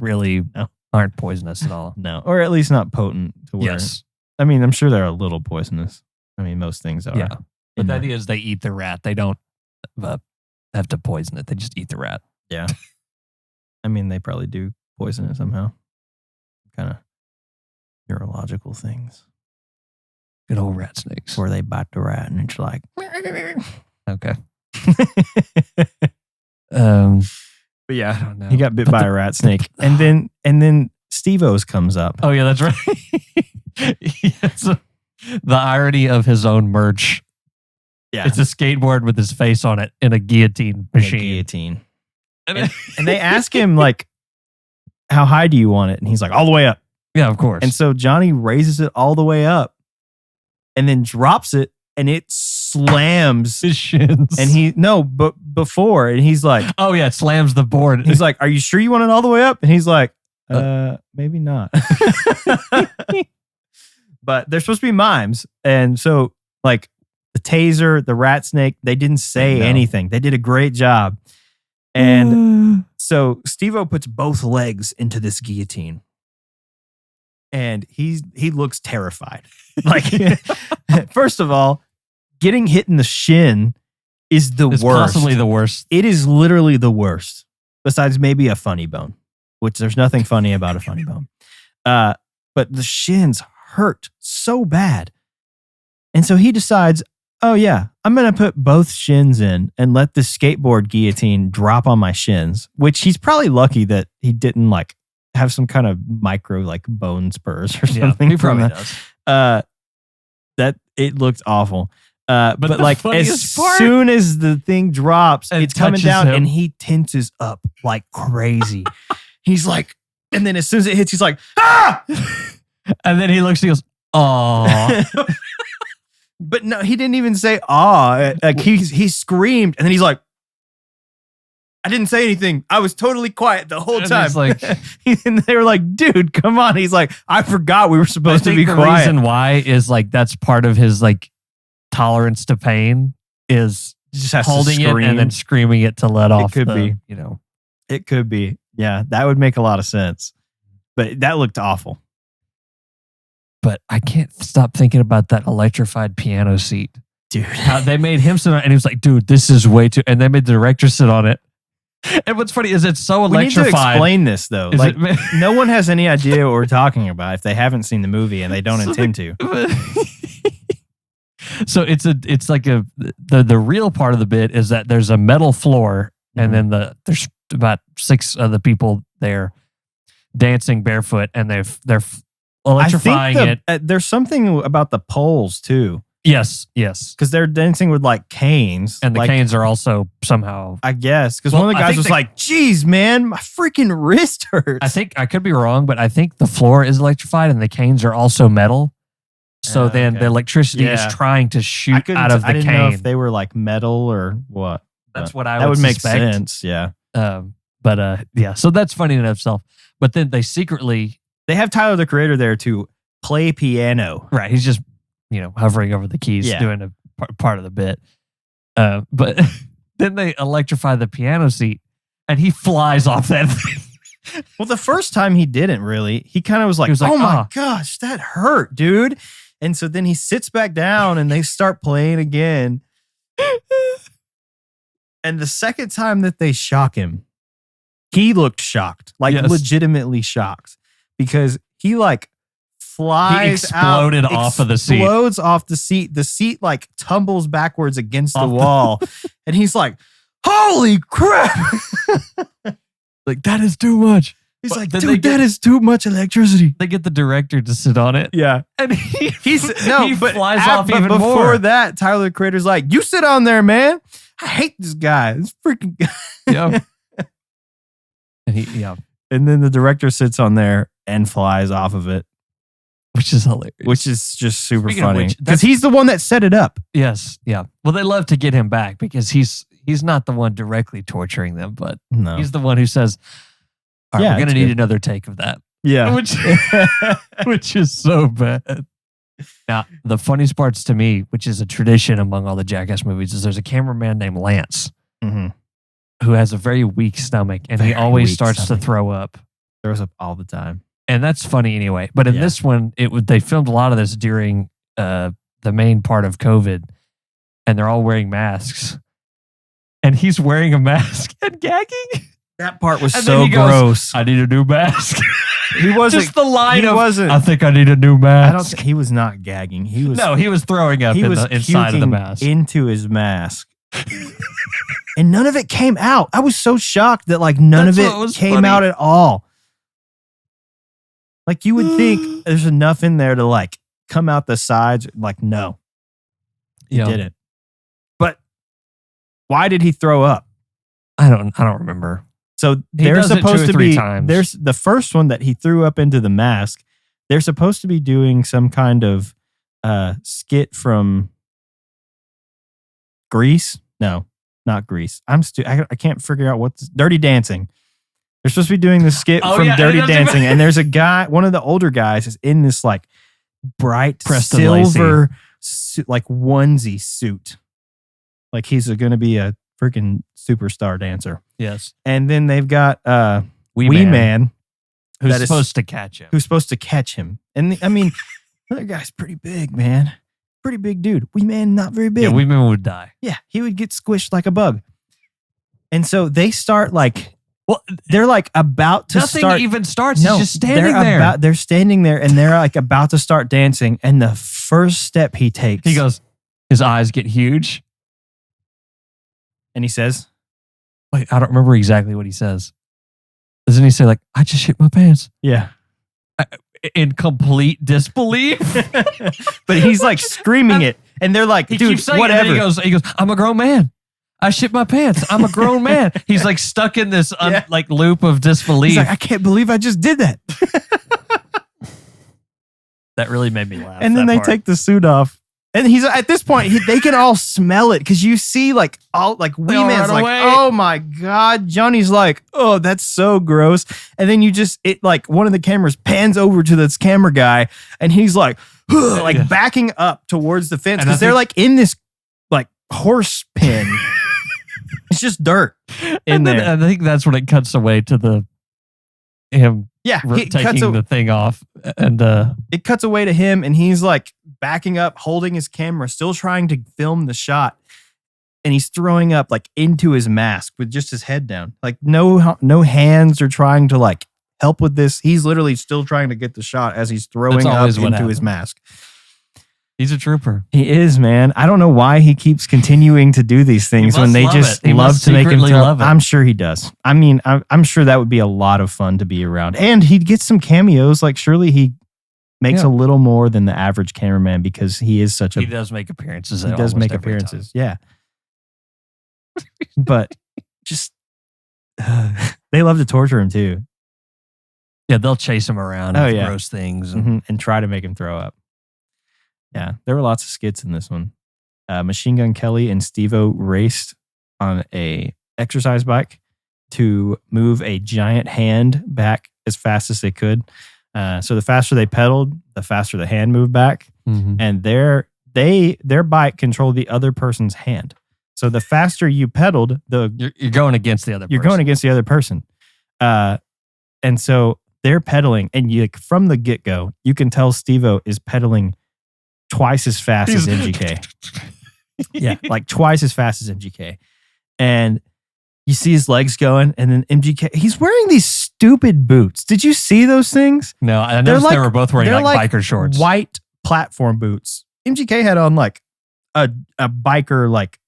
poisonous at all. No, or at least not potent to where. Yes. I mean, I'm sure they're a little poisonous. I mean, most things are. Yeah. But the idea is they eat the rat. They don't have to poison it. They just eat the rat. Yeah. I mean, they probably do poison it somehow. Kind of neurological things. Good old rat snakes. Where they bite the rat and it's like. Okay. But yeah, I don't know. He got bit by a rat snake. And then Steve-O's comes up. Oh yeah, that's right. The irony of his own merch. Yeah. It's a skateboard with his face on it in a guillotine machine. And they ask him like, how high do you want it? And he's like, all the way up. Yeah, of course. And so Johnny raises it all the way up and then drops it and it slams his shins. And but before, and he's like, oh yeah, it slams the board. He's like, are you sure you want it all the way up? And he's like, maybe not. But they're supposed to be mimes. And so like the taser, the rat snake, they didn't say anything. They did a great job. And so Steve-O puts both legs into this guillotine. and he looks terrified. Like, first of all, getting hit in the shin is the It's worst. possibly the worst. It is literally the worst. Besides maybe a funny bone, which there's nothing funny about a funny bone. But the shins hurt so bad. And so he decides, oh yeah, I'm going to put both shins in and let the skateboard guillotine drop on my shins, which he's probably lucky that he didn't like have some kind of micro like bone spurs or something. He probably does. That it looked awful. But like as funniest part- soon as the thing drops, And it's coming touches down him. and he tenses up like crazy. He's like, and then as soon as it hits, he's like, ah! And then he looks and he goes, oh. But no, he didn't even say aw. Like he screamed, and then he's like, I didn't say anything. I was totally quiet the whole And time. he's like- and they were like, dude, come on. He's like, I forgot we were supposed to be the quiet. reason why is like that's part of his like tolerance to pain is He just has holding to it scream. and then screaming it to let off. could be. You know, It could be. Yeah, that would make a lot of sense. But that looked awful. but I can't stop thinking about that electrified piano seat. Dude. How they made him sit on it and he was like, dude, this is way too. And they made the director sit on it. And what's funny is it's so We need to electrified. explain this, though. Is Like, it- no one has any idea what we're talking about if they haven't seen the movie and they don't intend to. So it's like the real part of the bit is that there's a metal floor and then there's about 6 other people there dancing barefoot and they're electrifying I think it. there's something about the poles, too. Yes. Because they're dancing with like canes. And the like, canes are also somehow. I guess. Because Well, one of the I guys think was they- like, geez, man, my freaking wrist hurts. I think I could be wrong, but I think the floor is electrified and the canes are also metal. So then okay. the electricity Yeah. is trying to shoot out of the I didn't cane. know if they were like metal or what. That's but what I that would make suspect. sense. Yeah. Yeah, so that's funny in itself. But then they secretly, They have Tyler the Creator there to play piano. right? He's just hovering over the keys, Yeah. doing a part of the bit. But then they electrify the piano seat, and he flies off that thing. Well, the first time he didn't really. He kind of was like, was like, oh my "Ah." gosh, that hurt, dude. And so then he sits back down and they start playing again. And the second time that they shock him, he looked shocked, like Yes. legitimately shocked, because he like flies exploded out, off of the seat. Explodes off the seat. The seat like tumbles backwards against the Off the- wall. And he's like, holy crap. Like, that is too much. He's But like, then dude, they get- that is too much electricity. They get the director to sit on it, Yeah. and he He flies off but even before more. that, Tyler the Creator's like, you sit on there, man. I hate this guy. This freaking guy. Yeah. And And then the director sits on there and flies off of it, which is hilarious. which is just super Speaking of funny. which, Because he's the one that set it up. Yes, yeah. Well, they love to get him back because he's not the one directly torturing them, but No. he's the one who says, "All right, Yeah, we're going it's to need good. another take of that," Yeah. which is so bad. Now, the funniest parts to me, which is a tradition among all the Jackass movies, is there's a cameraman named Lance Mhm. who has a very weak stomach, and he Very always weak starts stomach. to throw up. Throws up all the time. And that's funny anyway. But in Yeah. this one, they filmed a lot of this during the main part of COVID, and they're all wearing masks. And he's wearing a mask and gagging. That part was And then so he goes, gross. I need a new mask. He wasn't. Just the line he of, wasn't. I think I need a new mask. I don't think he was not gagging. He was. No, he was throwing up he was inside of the puking mask. into his mask. And none of it came out. I was so shocked that like none That's of what it was came funny. out at all. Like you would think there's enough in there to like come out the sides. Like no, he Yeah. didn't. But why did he throw up? I don't remember. So He they're does it 2 or supposed to 3 be. times. There's the first one that he threw up into the mask. They're supposed to be doing some kind of skit from Grease. No, not Grease. I can't figure out what's Dirty Dancing. They're supposed to be doing the skit Oh, from yeah, Dirty it doesn't Dancing, and there's a guy. One of the older guys is in this like bright Preston silver like onesie suit, like he's going to be a freaking superstar dancer. Yes. And then they've got Wee Wee Man. Man, Who's that is supposed to catch him? who's supposed to catch him. And I mean, the other guy's pretty big, man. Pretty big dude. Wee Man, not very big. Yeah, Weeman would die. Yeah, he would get squished like a bug. And so they start like, Well, they're like about to nothing start. even starts. He's just standing they're there. they're standing there and they're like about to start dancing. And the first step he takes, He goes, his eyes get huge. and he says, Wait, I don't remember exactly what he says. Doesn't he say like, I just shit my pants? yeah. In complete disbelief. But he's like screaming it. And they're like, He dude, keeps saying it, whatever. and he goes, I'm a grown man. I shit my pants. I'm a grown man. He's like stuck in this Yeah. like loop of disbelief. He's like, I can't believe I just did that. That really made me laugh. And then that they part. take the suit off. And he's at this point, they can all smell it because you see like all like Wee all Man's run like, away. oh my God. Johnny's like, oh, that's so gross. And then it like one of the cameras pans over to this camera guy and he's like, like Yeah. backing up towards the fence And I because they're think- like in this like horse pen. It's just dirt in And then there. I think that's when it cuts away to him Yeah, he cuts taking the thing off. And it cuts away to him and he's like backing up, holding his camera, still trying to film the shot. And he's throwing up like into his mask with just his head down. Like no hands are trying to like help with this. He's literally still trying to get the shot as he's throwing That's up always what into his happens. mask. he's a trooper. He is, man. I don't know why he keeps continuing to do these things when must they love just it. He love must to make him secretly throw. love it. I'm sure he does. I mean, I'm sure that would be a lot of fun to be around. And he'd get some cameos. Like surely he makes Yeah. a little more than the average cameraman because he is such a He does make appearances. he does almost make every time. appearances. Yeah. But just they love to torture him too. Yeah, they'll chase him around Oh, with yeah. gross things. And And try to make him throw up. Yeah, there were lots of skits in this one. Machine Gun Kelly and Steve-O raced on a exercise bike to move a giant hand back as fast as they could. So the faster they pedaled, the faster the hand moved back. Mhm. And their bike controlled the other person's hand. So the faster you pedaled, You're going against the other you're person. going against the other person. And so they're pedaling, and from the get-go, you can tell Steve-O is pedaling twice as fast as MGK. Yeah, like twice as fast as MGK. And you see his legs going, and then MGK, he's wearing these stupid boots. Did you see those things? No, I They're noticed like- they were both wearing they're like biker shorts. White platform boots. MGK had on like a biker like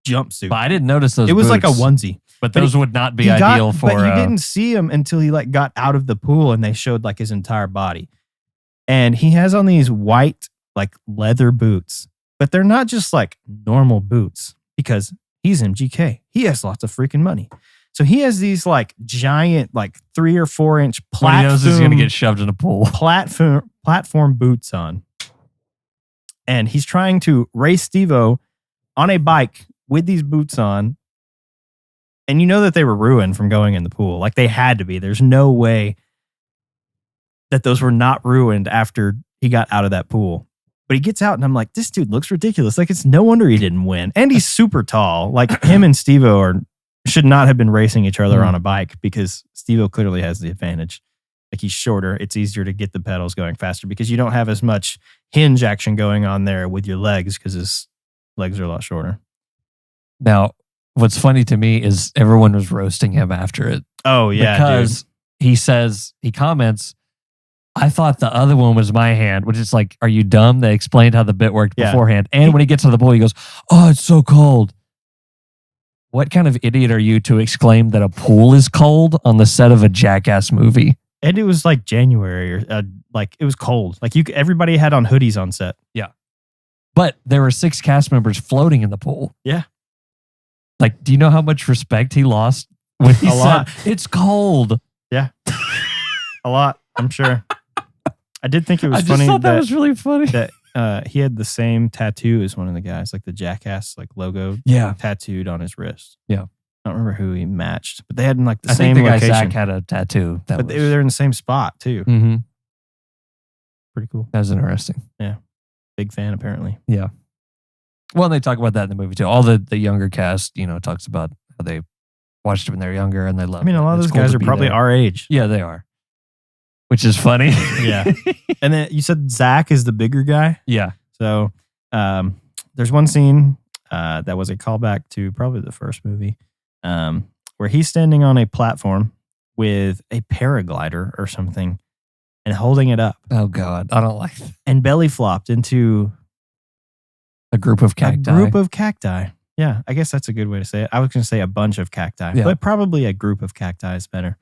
jumpsuit. But I didn't notice those. It was like a boots, onesie. but but those would not be He got- ideal for. But you didn't see him until he like got out of the pool and they showed like his entire body. And he has on these white like leather boots, but they're not just like normal boots because he's MGK. He has lots of freaking money. So he has these like giant like 3 or 4 inch when he knows he's going to platform, get shoved in a pool. platform boots on. And he's trying to race Steve-O on a bike with these boots on. And you know that they were ruined from going in the pool. Like they had to be. There's no way that those were not ruined after he got out of that pool. But he gets out and I'm like, this dude looks ridiculous. Like it's no wonder he didn't win. And he's super tall. Like him and Steve-O should not have been racing each other on a bike because Steve-O clearly has the advantage. Like he's shorter. It's easier to get the pedals going faster because you don't have as much hinge action going on there with your legs because his legs are a lot shorter. Now, what's funny to me is everyone was roasting him after it Oh, yeah. because he comments, I thought the other one was my hand, which is like, are you dumb? They explained how the bit worked Yeah. beforehand. And when he gets to the pool, he goes, oh, it's so cold. What kind of idiot are you to exclaim that a pool is cold on the set of a Jackass movie? And it was like January or like it was cold. Like everybody had on hoodies on set. But there were 6 cast members floating in the pool. Yeah. Like, do you know how much respect he lost when he A said, lot. it's cold? A lot, I'm sure. I did think it was I just funny thought that that, was really funny. that he had the same tattoo as one of the guys, like the Jackass like logo Yeah. tattooed on his wrist. Yeah. I don't remember who he matched, but they had in like the I same think the guy location. Zach had a tattoo. That But was, they're in the same spot too. mm-hmm. Pretty cool. That was interesting. Big fan apparently. Well, they talk about that in the movie too. All the younger cast, talks about how they watched it when they were younger and they loved I mean, it. a lot of It's those cool guys to are be probably there. our age. Yeah, they are. which is funny. Yeah. And then you said Zach is the bigger guy. Yeah. So there's one scene that was a callback to probably the first movie where he's standing on a platform with a paraglider or something and holding it up Oh God, I don't like that. and belly flopped into A group of cacti. a group of cacti. Yeah, I guess that's a good way to say it. I was going to say a bunch of cacti, Yeah. but probably a group of cacti is better.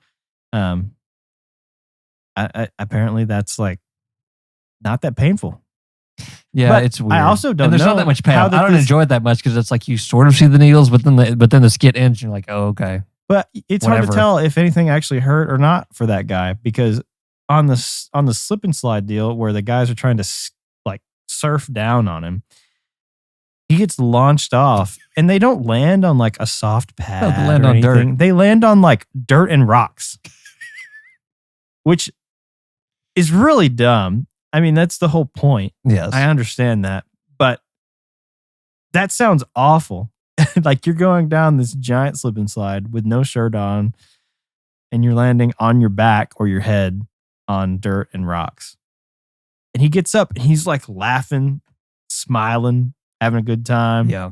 Apparently that's like not that painful. Yeah, But it's weird. I also don't and there's know not that much how payoff. that I don't this- enjoy it that much because it's like you sort of see the needles, but then the skit ends and you're like, oh, okay. But it's hard to Whatever. tell if anything actually hurt or not for that guy because on the slip and slide deal where the guys are trying to like surf down on him, he gets launched off and they don't land on like a soft pad. No, they land or on dirt. anything. They land on like dirt and rocks, which is really dumb. I mean, that's the whole point. Yes. I understand that, but that sounds awful. Like you're going down this giant slip and slide with no shirt on and you're landing on your back or your head on dirt and rocks. And he gets up and he's like laughing, smiling, having a good time. Yeah.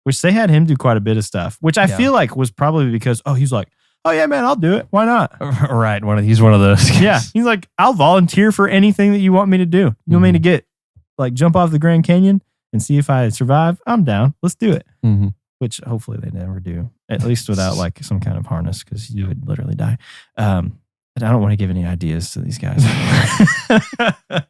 Which they had him do quite a bit of stuff, which I Yeah. feel like was probably because, he's like, oh yeah, man, I'll do it. Why not? Right. He's one of those. Guys. Yeah. He's like, I'll volunteer for anything that you want me to do. You want me to jump off the Grand Canyon and see if I survive? I'm down. Let's do it. Mm-hmm. Which hopefully they never do, at least without like some kind of harness, because you would literally die. But I don't want to give any ideas to these guys.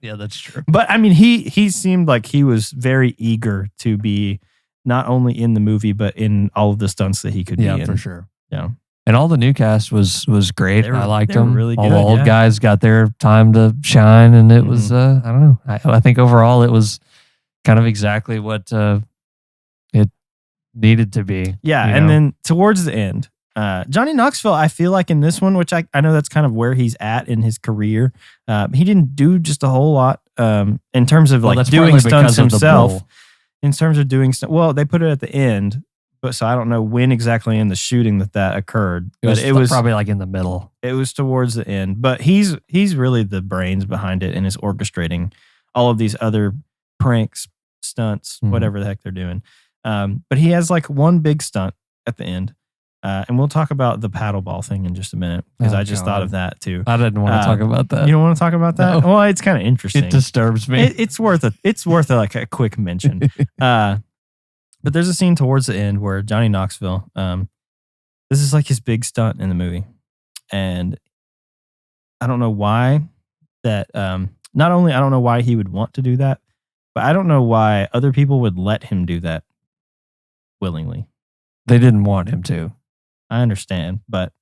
Yeah, that's true. But I mean, he seemed like he was very eager to be not only in the movie, but in all of the stunts that he could be in. for sure. Yeah. And all the new cast was great. They were- I liked they were them. really all good, the old yeah. guys got their time to shine, and it was I don't know. I think overall it was kind of exactly what it needed to be. Yeah. you And know? then towards the end, Johnny Knoxville, I feel like in this one, which I know that's kind of where he's at in his career, he didn't do just a whole lot in terms of Well, like that's doing partly stunts because of the himself. bull. In terms of doing stuff, well, they put it at the end, but so I don't know when exactly in the shooting that occurred. But it was probably like in the middle. it was towards the end. But he's really the brains behind it and is orchestrating all of these other pranks, stunts, Mhm. whatever the heck they're doing. But he has like one big stunt at the end. And we'll talk about the paddle ball thing in just a minute because Oh, I just thought God. of that too. I didn't want to talk about that. You don't want to talk about that? No. Well, it's kind of interesting. It disturbs me. It's worth like a quick mention. But there's a scene towards the end where Johnny Knoxville, this is like his big stunt in the movie, and I don't know why that. Not only I don't know why he would want to do that, but I don't know why other people would let him do that willingly. They didn't want him to. I understand, but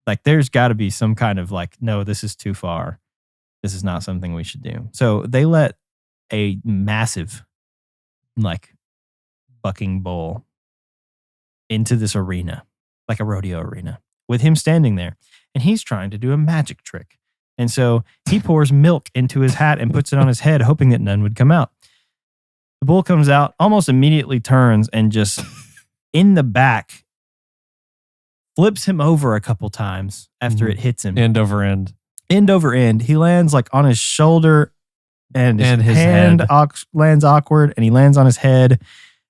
like there's got to be some kind of like, no, this is too far. This is not something we should do. So they let a massive like bucking bull into this arena, like a rodeo arena, with him standing there, and he's trying to do a magic trick. And so he pours milk into his hat and puts it on his head, hoping that none would come out. The bull comes out, almost immediately turns and just in the back flips him over a couple times after it hits him. End over end. End over end. He lands like on his shoulder and his hand head. lands awkward and he lands on his head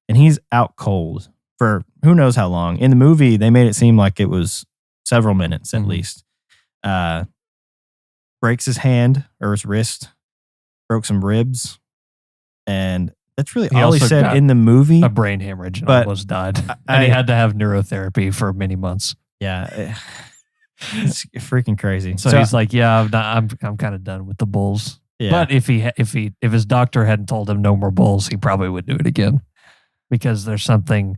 and he's out cold for who knows how long. In the movie, they made it seem like it was several minutes at Mhm. least. Breaks his hand or his wrist, broke some ribs, and that's really He all he also said got in the movie. A brain hemorrhage and But almost died. I- And he had to have neurotherapy for many months. Yeah, it's freaking crazy. So he's like, "Yeah, I'm kind of done with the bulls." yeah. But if his doctor hadn't told him no more bulls, he probably would do it again because there's something.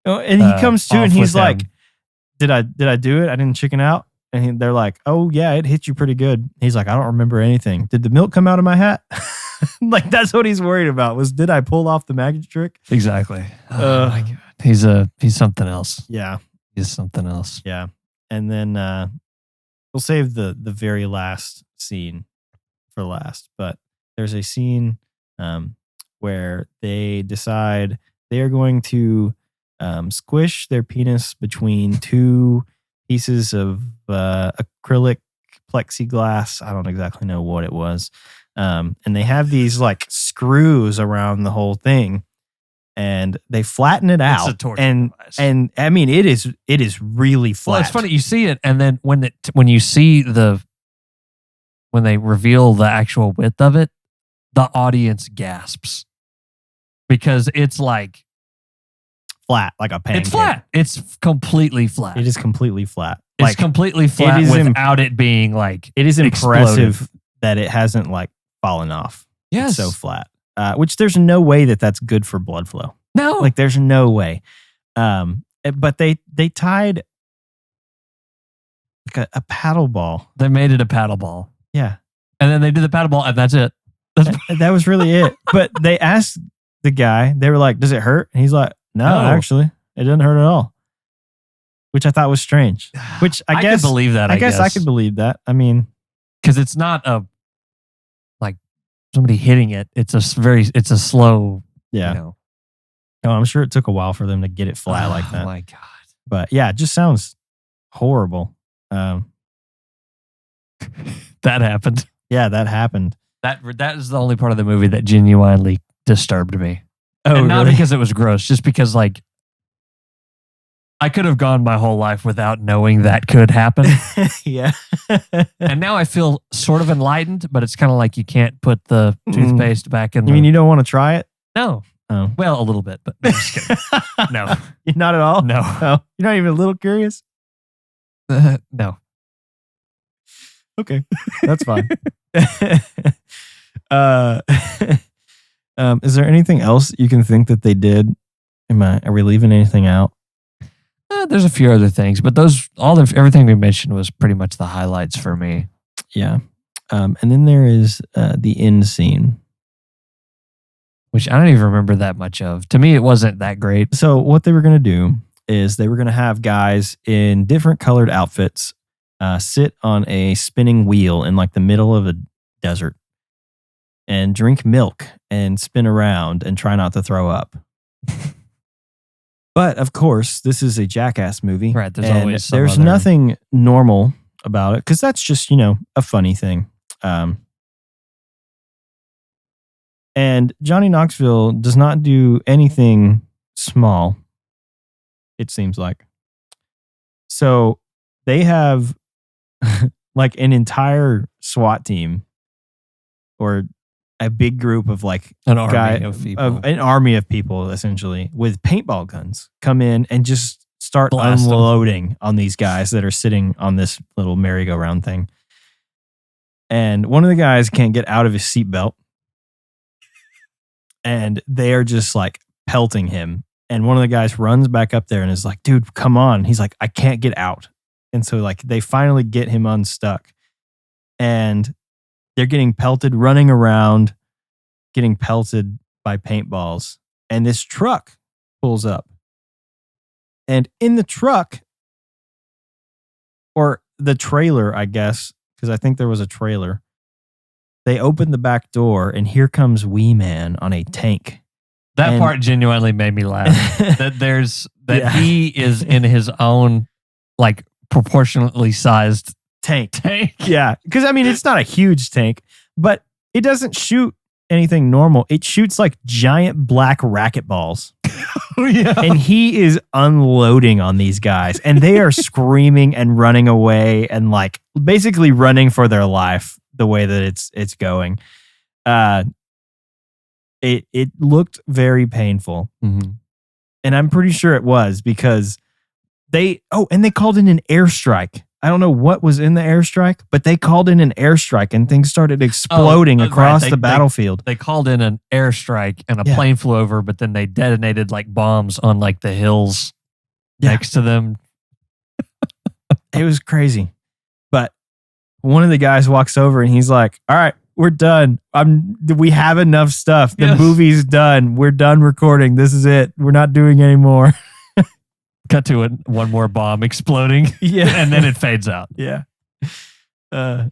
And he comes to and off he's with like, him. did I do it? I didn't chicken out. And they're like, oh yeah, it hit you pretty good. He's like, I don't remember anything. Did the milk come out of my hat? Like that's what he's worried about was, did I pull off the magic trick? Exactly. Oh my God. He's something else. Yeah. He's something else. Yeah. And then we'll save the very last scene for last. But there's a scene where they decide they are going to squish their penis between two pieces of acrylic plexiglass. I don't exactly know what it was. And they have these like screws around the whole thing, and they flatten it out. It's a torture device. And I mean, it is really flat. Well, it's funny. You see it, and then when you see when they reveal the actual width of it, the audience gasps because it's like flat, like a pancake. It's flat. It's completely flat. It is completely flat. It's completely flat without it being like. It is impressive exploded. that it hasn't like fallen off. Yes. It's so flat. Which there's no way that's good for blood flow. No. Like there's no way. But they tied like a paddle ball. They made it a paddle ball. Yeah. And then they did the paddle ball, and that's it. That was really it. But they asked the guy, they were like, does it hurt? And he's like, no, actually, it doesn't hurt at all. Which I thought was strange. Which I guess could believe that. I guess I could believe that. I mean, because it's not like somebody hitting it. It's a slow. Yeah. You know. Oh, I'm sure it took a while for them to get it flat like that. Oh my God. But yeah, it just sounds horrible. That happened. Yeah, that happened. That is the only part of the movie that genuinely disturbed me. Oh, and not really? because it was gross, just because like I could have gone my whole life without knowing that could happen. Yeah. And now I feel sort of enlightened, but it's kind of like you can't put the toothpaste back in. You mean you don't want to try it? No. Oh. Well, a little bit, but no, I'm just kidding. No. Not at all? No. Oh, you're not even a little curious? No. Okay. That's fine. Is there anything else you can think that they did? Are we leaving anything out? There's a few other things, but everything we mentioned was pretty much the highlights for me. Yeah. And then there is the end scene, which I don't even remember that much of. To me, it wasn't that great. So what they were going to do is they were going to have guys in different colored outfits sit on a spinning wheel in like the middle of a desert and drink milk and spin around and try not to throw up. But of course, this is a Jackass movie. Right. There's nothing normal about it because that's just, a funny thing. And Johnny Knoxville does not do anything small, it seems like. So they have like an entire SWAT team or a big group of like an army of people. An army of people, essentially, with paintball guns come in and just start Blast unloading on these guys that are sitting on this little merry-go-round thing. And one of the guys can't get out of his seatbelt. And they are just like pelting him. And one of the guys runs back up there and is like, dude, come on. He's like, I can't get out. And so like they finally get him unstuck. And they're getting pelted, running around, getting pelted by paintballs. And this truck pulls up. And in the truck, or the trailer, I guess, because I think there was a trailer, they open the back door and here comes Wee Man on a tank. That part genuinely made me laugh. He is in his own like proportionately sized tank. Tank. Yeah. Because I mean, it's not a huge tank, but it doesn't shoot anything normal. It shoots like giant black racquetballs. Yeah. And he is unloading on these guys and they are screaming and running away and like basically running for their life the way that it's going. It looked very painful. Mm-hmm. And I'm pretty sure it was because they called in an airstrike. I don't know what was in the airstrike, but they called in an airstrike and things started exploding across the battlefield. They called in an airstrike and a plane flew over, but then they detonated like bombs on like the hills next to them. It was crazy. But one of the guys walks over and he's like, all right, we're done. We have enough stuff. The movie's done. We're done recording. This is it. We're not doing any more. Cut to it, one more bomb exploding. Yeah. And then it fades out. Yeah. I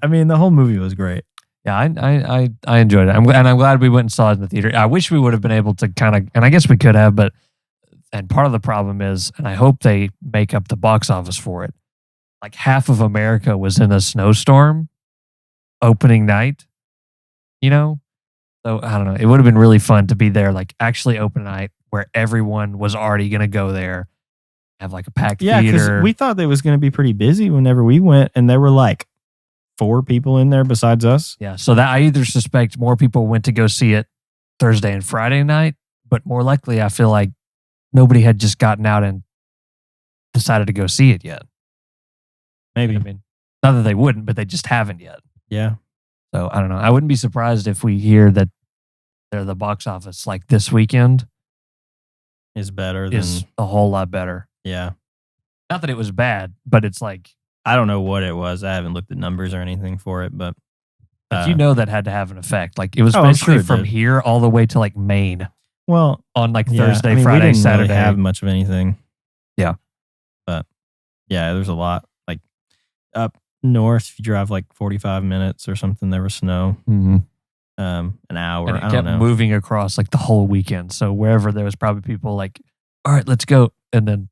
mean, the whole movie was great. Yeah, I enjoyed it. I'm glad we went and saw it in the theater. I wish we would have been able to kind of, and I guess we could have, and part of the problem is, and I hope they make up the box office for it, like half of America was in a snowstorm opening night, you know? So I don't know. It would have been really fun to be there, like actually open night where everyone was already going to go there, have like a packed Yeah, because theater. we thought it was going to be pretty busy whenever we went, and there were like 4 people in there besides us. Yeah. So that I either suspect more people went to go see it Thursday and Friday night, but more likely I feel like nobody had just gotten out and decided to go see it yet. Maybe. I mean, not that they wouldn't, but they just haven't yet. Yeah. So I don't know. I wouldn't be surprised if we hear that they're the box office like this weekend Is better than. is a whole lot better. Yeah. Not that it was bad, but it's like I don't know what it was. I haven't looked at numbers or anything for it, but. you know that had to have an effect. Like it was I'm basically sure it from did. here all the way to like Maine Well, on like yeah, Thursday, I mean, Friday, we didn't Saturday. really have much of anything. Yeah. But yeah, there's a lot. Like up north, if you drive like 45 minutes or something, there was snow. Mm-hmm. An hour. And it I kept don't know. moving across like the whole weekend. So wherever there was probably people like, all right, let's go. And then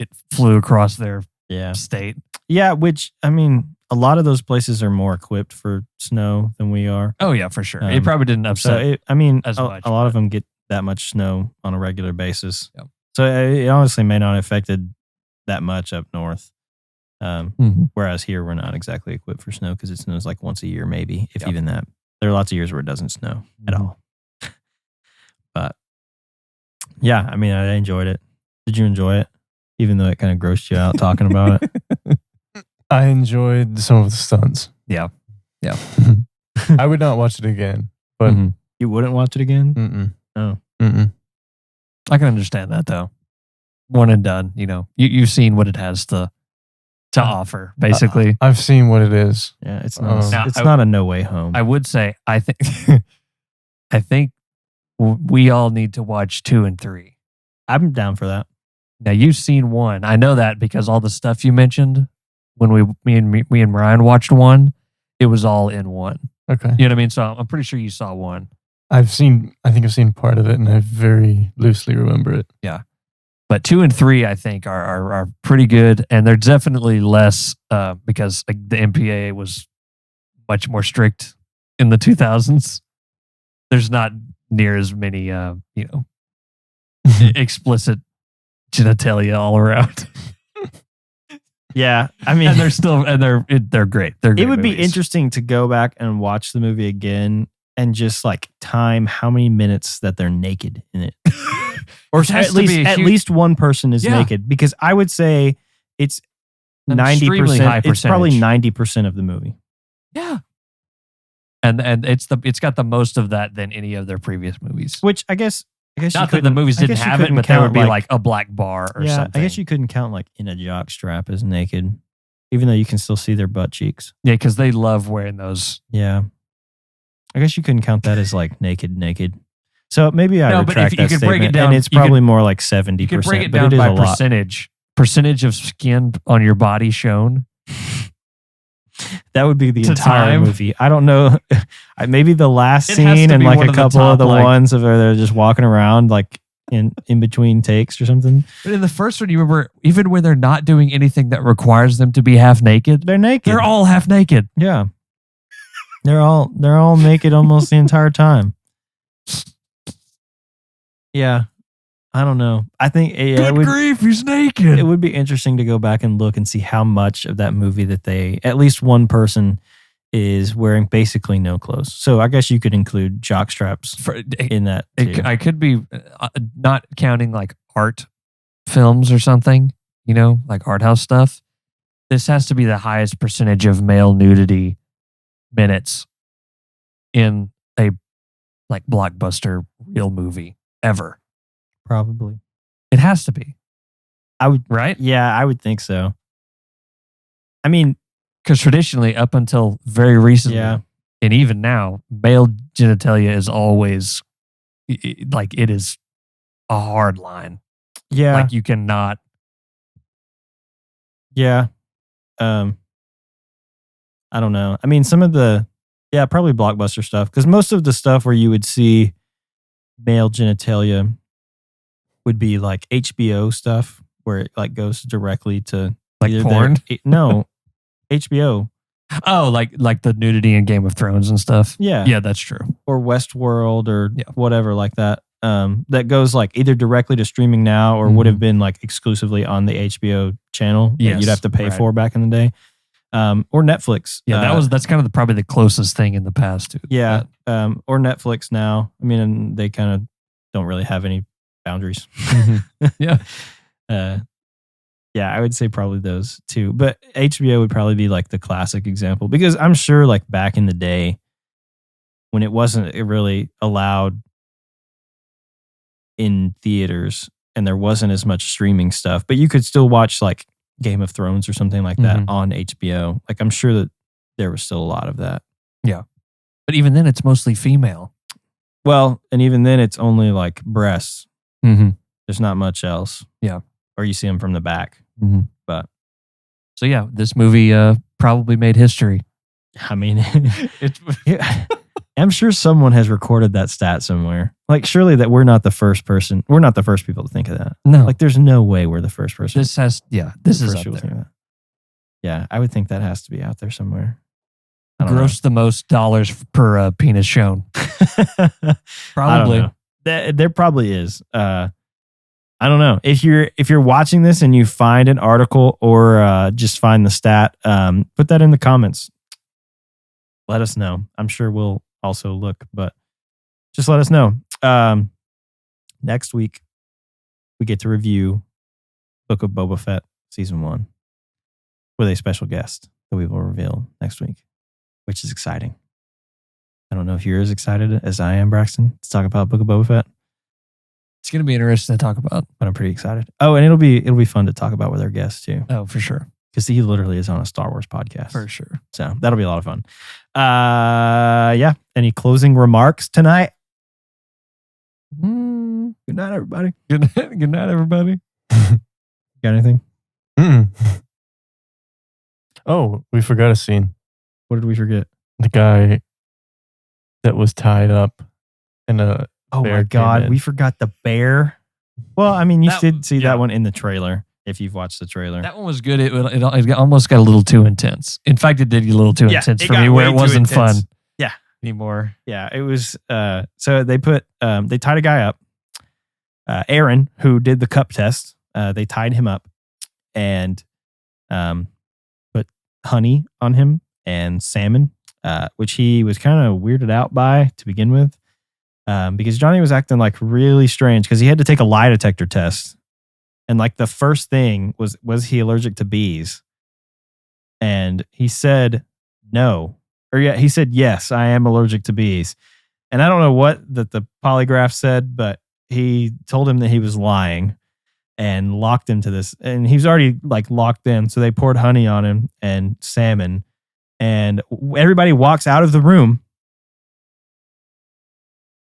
it flew across their Yeah. state. Yeah, which I mean, a lot of those places are more equipped for snow than we are. Oh yeah, for sure. It Um, probably didn't So upset. I mean, as a much, lot of but- them get that much snow on a regular basis. Yep. So it honestly may not have affected that much up north. Mhm. Whereas here we're not exactly equipped for snow because it snows like once a year, maybe, if Yep. even that. There are lots of years where it doesn't snow at Mhm. all. But yeah, I mean, I enjoyed it. Did you enjoy it? Even though it kind of grossed you out talking about it. I enjoyed some of the stunts. Yeah. Yeah. I would not watch it again. But Mhm. You wouldn't watch it again? mm-mm. Oh. Mm-mm. I can understand that though. One and done. You know, you've seen what it has to offer. Basically, I've seen what it is. Yeah, it's not. Now, It's not a No Way Home. I would say I think I think we all need to watch 2 and 3. I'm down for that. Now you've seen 1. I know that because all the stuff you mentioned when me and Ryan watched 1, it was all in 1. Okay. You know what I mean? So I'm pretty sure you saw 1. I think I've seen part of it and I very loosely remember it. But 2 and 3, I think, are pretty good, and they're definitely less because like, the MPAA was much more strict in the 2000s. There's not near as many, explicit genitalia all around, Yeah, I mean, and they're still they're great. They're it great would be movies. interesting to go back and watch the movie again and just like time how many minutes that they're naked in it. Or It has at to least be a at huge- least one person is Yeah. naked, because I would say it's An extremely 90%. high It's probably percentage. 90% of the movie. Yeah, and it's got the most of that than any of their previous movies. Which I guess you Not that the couldn't- movies I didn't guess you have it, couldn't but there would count, be like a black bar or yeah, something. I guess you couldn't count like in a jock strap as naked, even though you can still see their butt cheeks. Yeah, because they love wearing those. Yeah, I guess you couldn't count that as like naked. So maybe I No, but retract if you that could break it statement, down- and it's you could- probably more like 70%. You could break it but down it is by a lot. percentage of skin on your body shown. That would be the To entire time. movie. I don't know. Maybe the last It has scene to and be like one a of the couple of top, the like- ones of where they're just walking around like in between takes or something. But in the first one, you remember, even when they're not doing anything that requires them to be half naked, They're naked. they're all half naked. yeah. They're all naked almost the entire time. Yeah. I don't know. I think Good grief, he's naked. it would be interesting to go back and look and see how much of that movie that at least one person is wearing basically no clothes. So I guess you could include jock straps in that too. I could be not counting like art films or something, like art house stuff. This has to be the highest percentage of male nudity minutes in a like blockbuster real movie ever. Probably. It has to be. I would. Right? Yeah, I would think so. I mean, Because traditionally, up until very recently, yeah. and even now, male genitalia is always like it is a hard line. Yeah. Like you cannot. Yeah. I don't know. I mean, some of the, probably blockbuster stuff, because most of the stuff where you would see male genitalia would be like HBO stuff, where it like goes directly to Like Either porn? No, HBO. Oh, like the nudity in Game of Thrones and stuff. Yeah. Yeah, that's true. Or Westworld or Yeah. whatever like that. That goes like either directly to streaming now or would have been like exclusively on the HBO channel that Yes, you'd have to pay right. for back in the day. Or Netflix. Yeah, that's kind of probably the closest thing in the past to Yeah. Or Netflix now. I mean, and they kind of don't really have any boundaries. Yeah. Yeah, I would say probably those two. But HBO would probably be like the classic example because I'm sure like back in the day when it wasn't really allowed in theaters and there wasn't as much streaming stuff, but you could still watch like Game of Thrones or something like that on HBO. Like I'm sure that there was still a lot of that. Yeah. But even then it's mostly female. Well, and even then it's only like breasts. Mm-hmm. There's not much else. Yeah. Or you see them from the back. Mm-hmm. But so yeah, this movie probably made history. I mean, I'm sure someone has recorded that stat somewhere. Like, surely that we're not the first person. We're not the first people to think of that. No. Like, there's no way we're the first person. This is first up people to think there. of that. Yeah, I would think that has to be out there somewhere. I don't Gross the most dollars per penis shown. know. Probably. I don't know. There probably is. I don't know. If you're watching this and you find an article or just find the stat, put that in the comments. Let us know. I'm sure we'll also look, but just let us know. Next week, we get to review Book of Boba Fett Season 1 with a special guest that we will reveal next week, which is exciting. I don't know if you're as excited as I am, Braxton, to talk about Book of Boba Fett. It's going to be interesting to talk about. But I'm pretty excited. Oh, and it'll be fun to talk about with our guests too. Oh, for sure. Because he literally is on a Star Wars podcast. For sure. So that'll be a lot of fun. Yeah. Any closing remarks tonight? Good night, everybody. Good night, everybody. Got anything? Oh, we forgot a scene. What did we forget? The guy that was tied up in a Oh bear my came God. in. We forgot the bear. Well, I mean, you That- did see yeah. that one in the trailer if you've watched the trailer. That one was good. It almost got a little too intense. In fact, it did get a little too intense it for got me where way it too wasn't intense. fun. Yeah. Anymore. Yeah, it was. So they tied a guy up. Aaron, who did the cup test, they tied him up and put honey on him and salmon, which he was kind of weirded out by to begin with, because Johnny was acting like really strange because he had to take a lie detector test, and like the first thing was he allergic to bees, and he said no. Or yeah, he said, yes, I am allergic to bees. And I don't know what that the polygraph said, but he told him that he was lying and locked him to this. And he was already like locked in. So they poured honey on him and salmon. And everybody walks out of the room.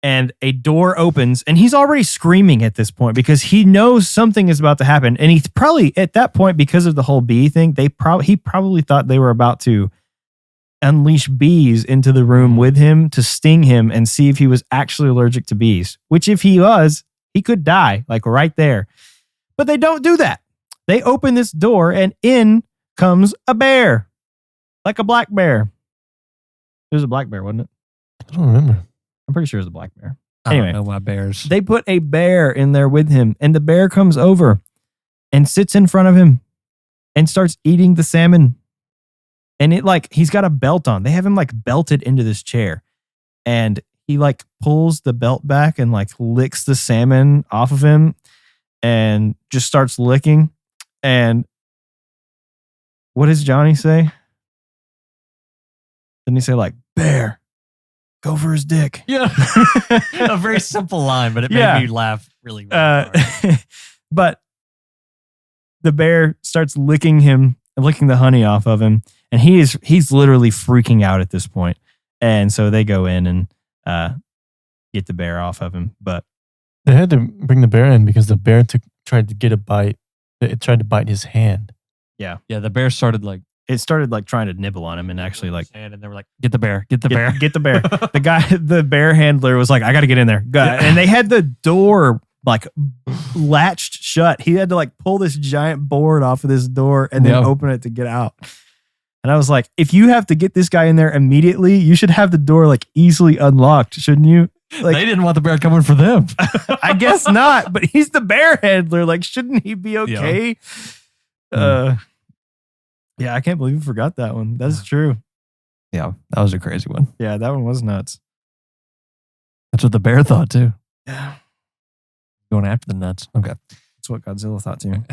And a door opens. And he's already screaming at this point because he knows something is about to happen. And he's probably at that point, because of the whole bee thing, he probably thought they were about to unleash bees into the room with him to sting him and see if he was actually allergic to bees, which if he was, he could die like right there. But they don't do that. They open this door and in comes a bear, like a black bear. It was a black bear, wasn't it? I don't remember. I'm pretty sure it was a black bear. I Anyway. don't know why bears. They put a bear in there with him and the bear comes over and sits in front of him and starts eating the salmon. And he's got a belt on. They have him like belted into this chair. And he like pulls the belt back and like licks the salmon off of him and just starts licking. And what does Johnny say? Didn't he say like, bear, go for his dick? Yeah. A very simple line, but it Yeah. made me laugh really, really hard. But the bear starts licking him and licking the honey off of him. And he's literally freaking out at this point. And so they go in and get the bear off of him. But They had to bring the bear in because the bear tried to get a bite. It tried to bite his hand. Yeah, the bear started like it started like trying to nibble on him and actually like and they were like, get the bear, get the bear. get the bear. The bear handler was like, I got to get in there. And they had the door like latched shut. He had to like pull this giant board off of this door and then open it to get out. And I was like, if you have to get this guy in there immediately, you should have the door like easily unlocked, shouldn't you? Like, they didn't want the bear coming for them. I guess not, but he's the bear handler. Like, shouldn't he be okay? Yeah, I can't believe you forgot that one. That's true. Yeah, that was a crazy one. Yeah, that one was nuts. That's what the bear thought too. Yeah. Going after the nuts. Okay. That's what Godzilla thought too.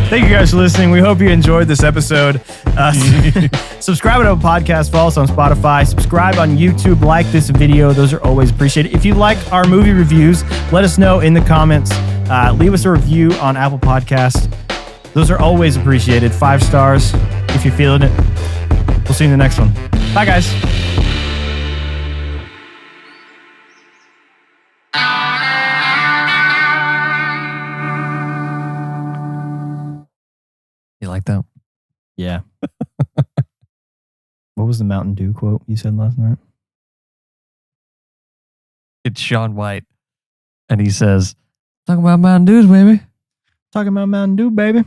Thank you guys for listening. We hope you enjoyed this episode. Subscribe to our podcast. Follow us on Spotify. Subscribe on YouTube. Like this video. Those are always appreciated. If you like our movie reviews, let us know in the comments. Leave us a review on Apple Podcasts. Those are always appreciated. 5 stars if you're feeling it. We'll see you in the next one. Bye, guys. You like that? Yeah. What was the Mountain Dew quote you said last night? It's Shaun White. And he says, talking about Mountain Dews, baby. Talking about Mountain Dew, baby.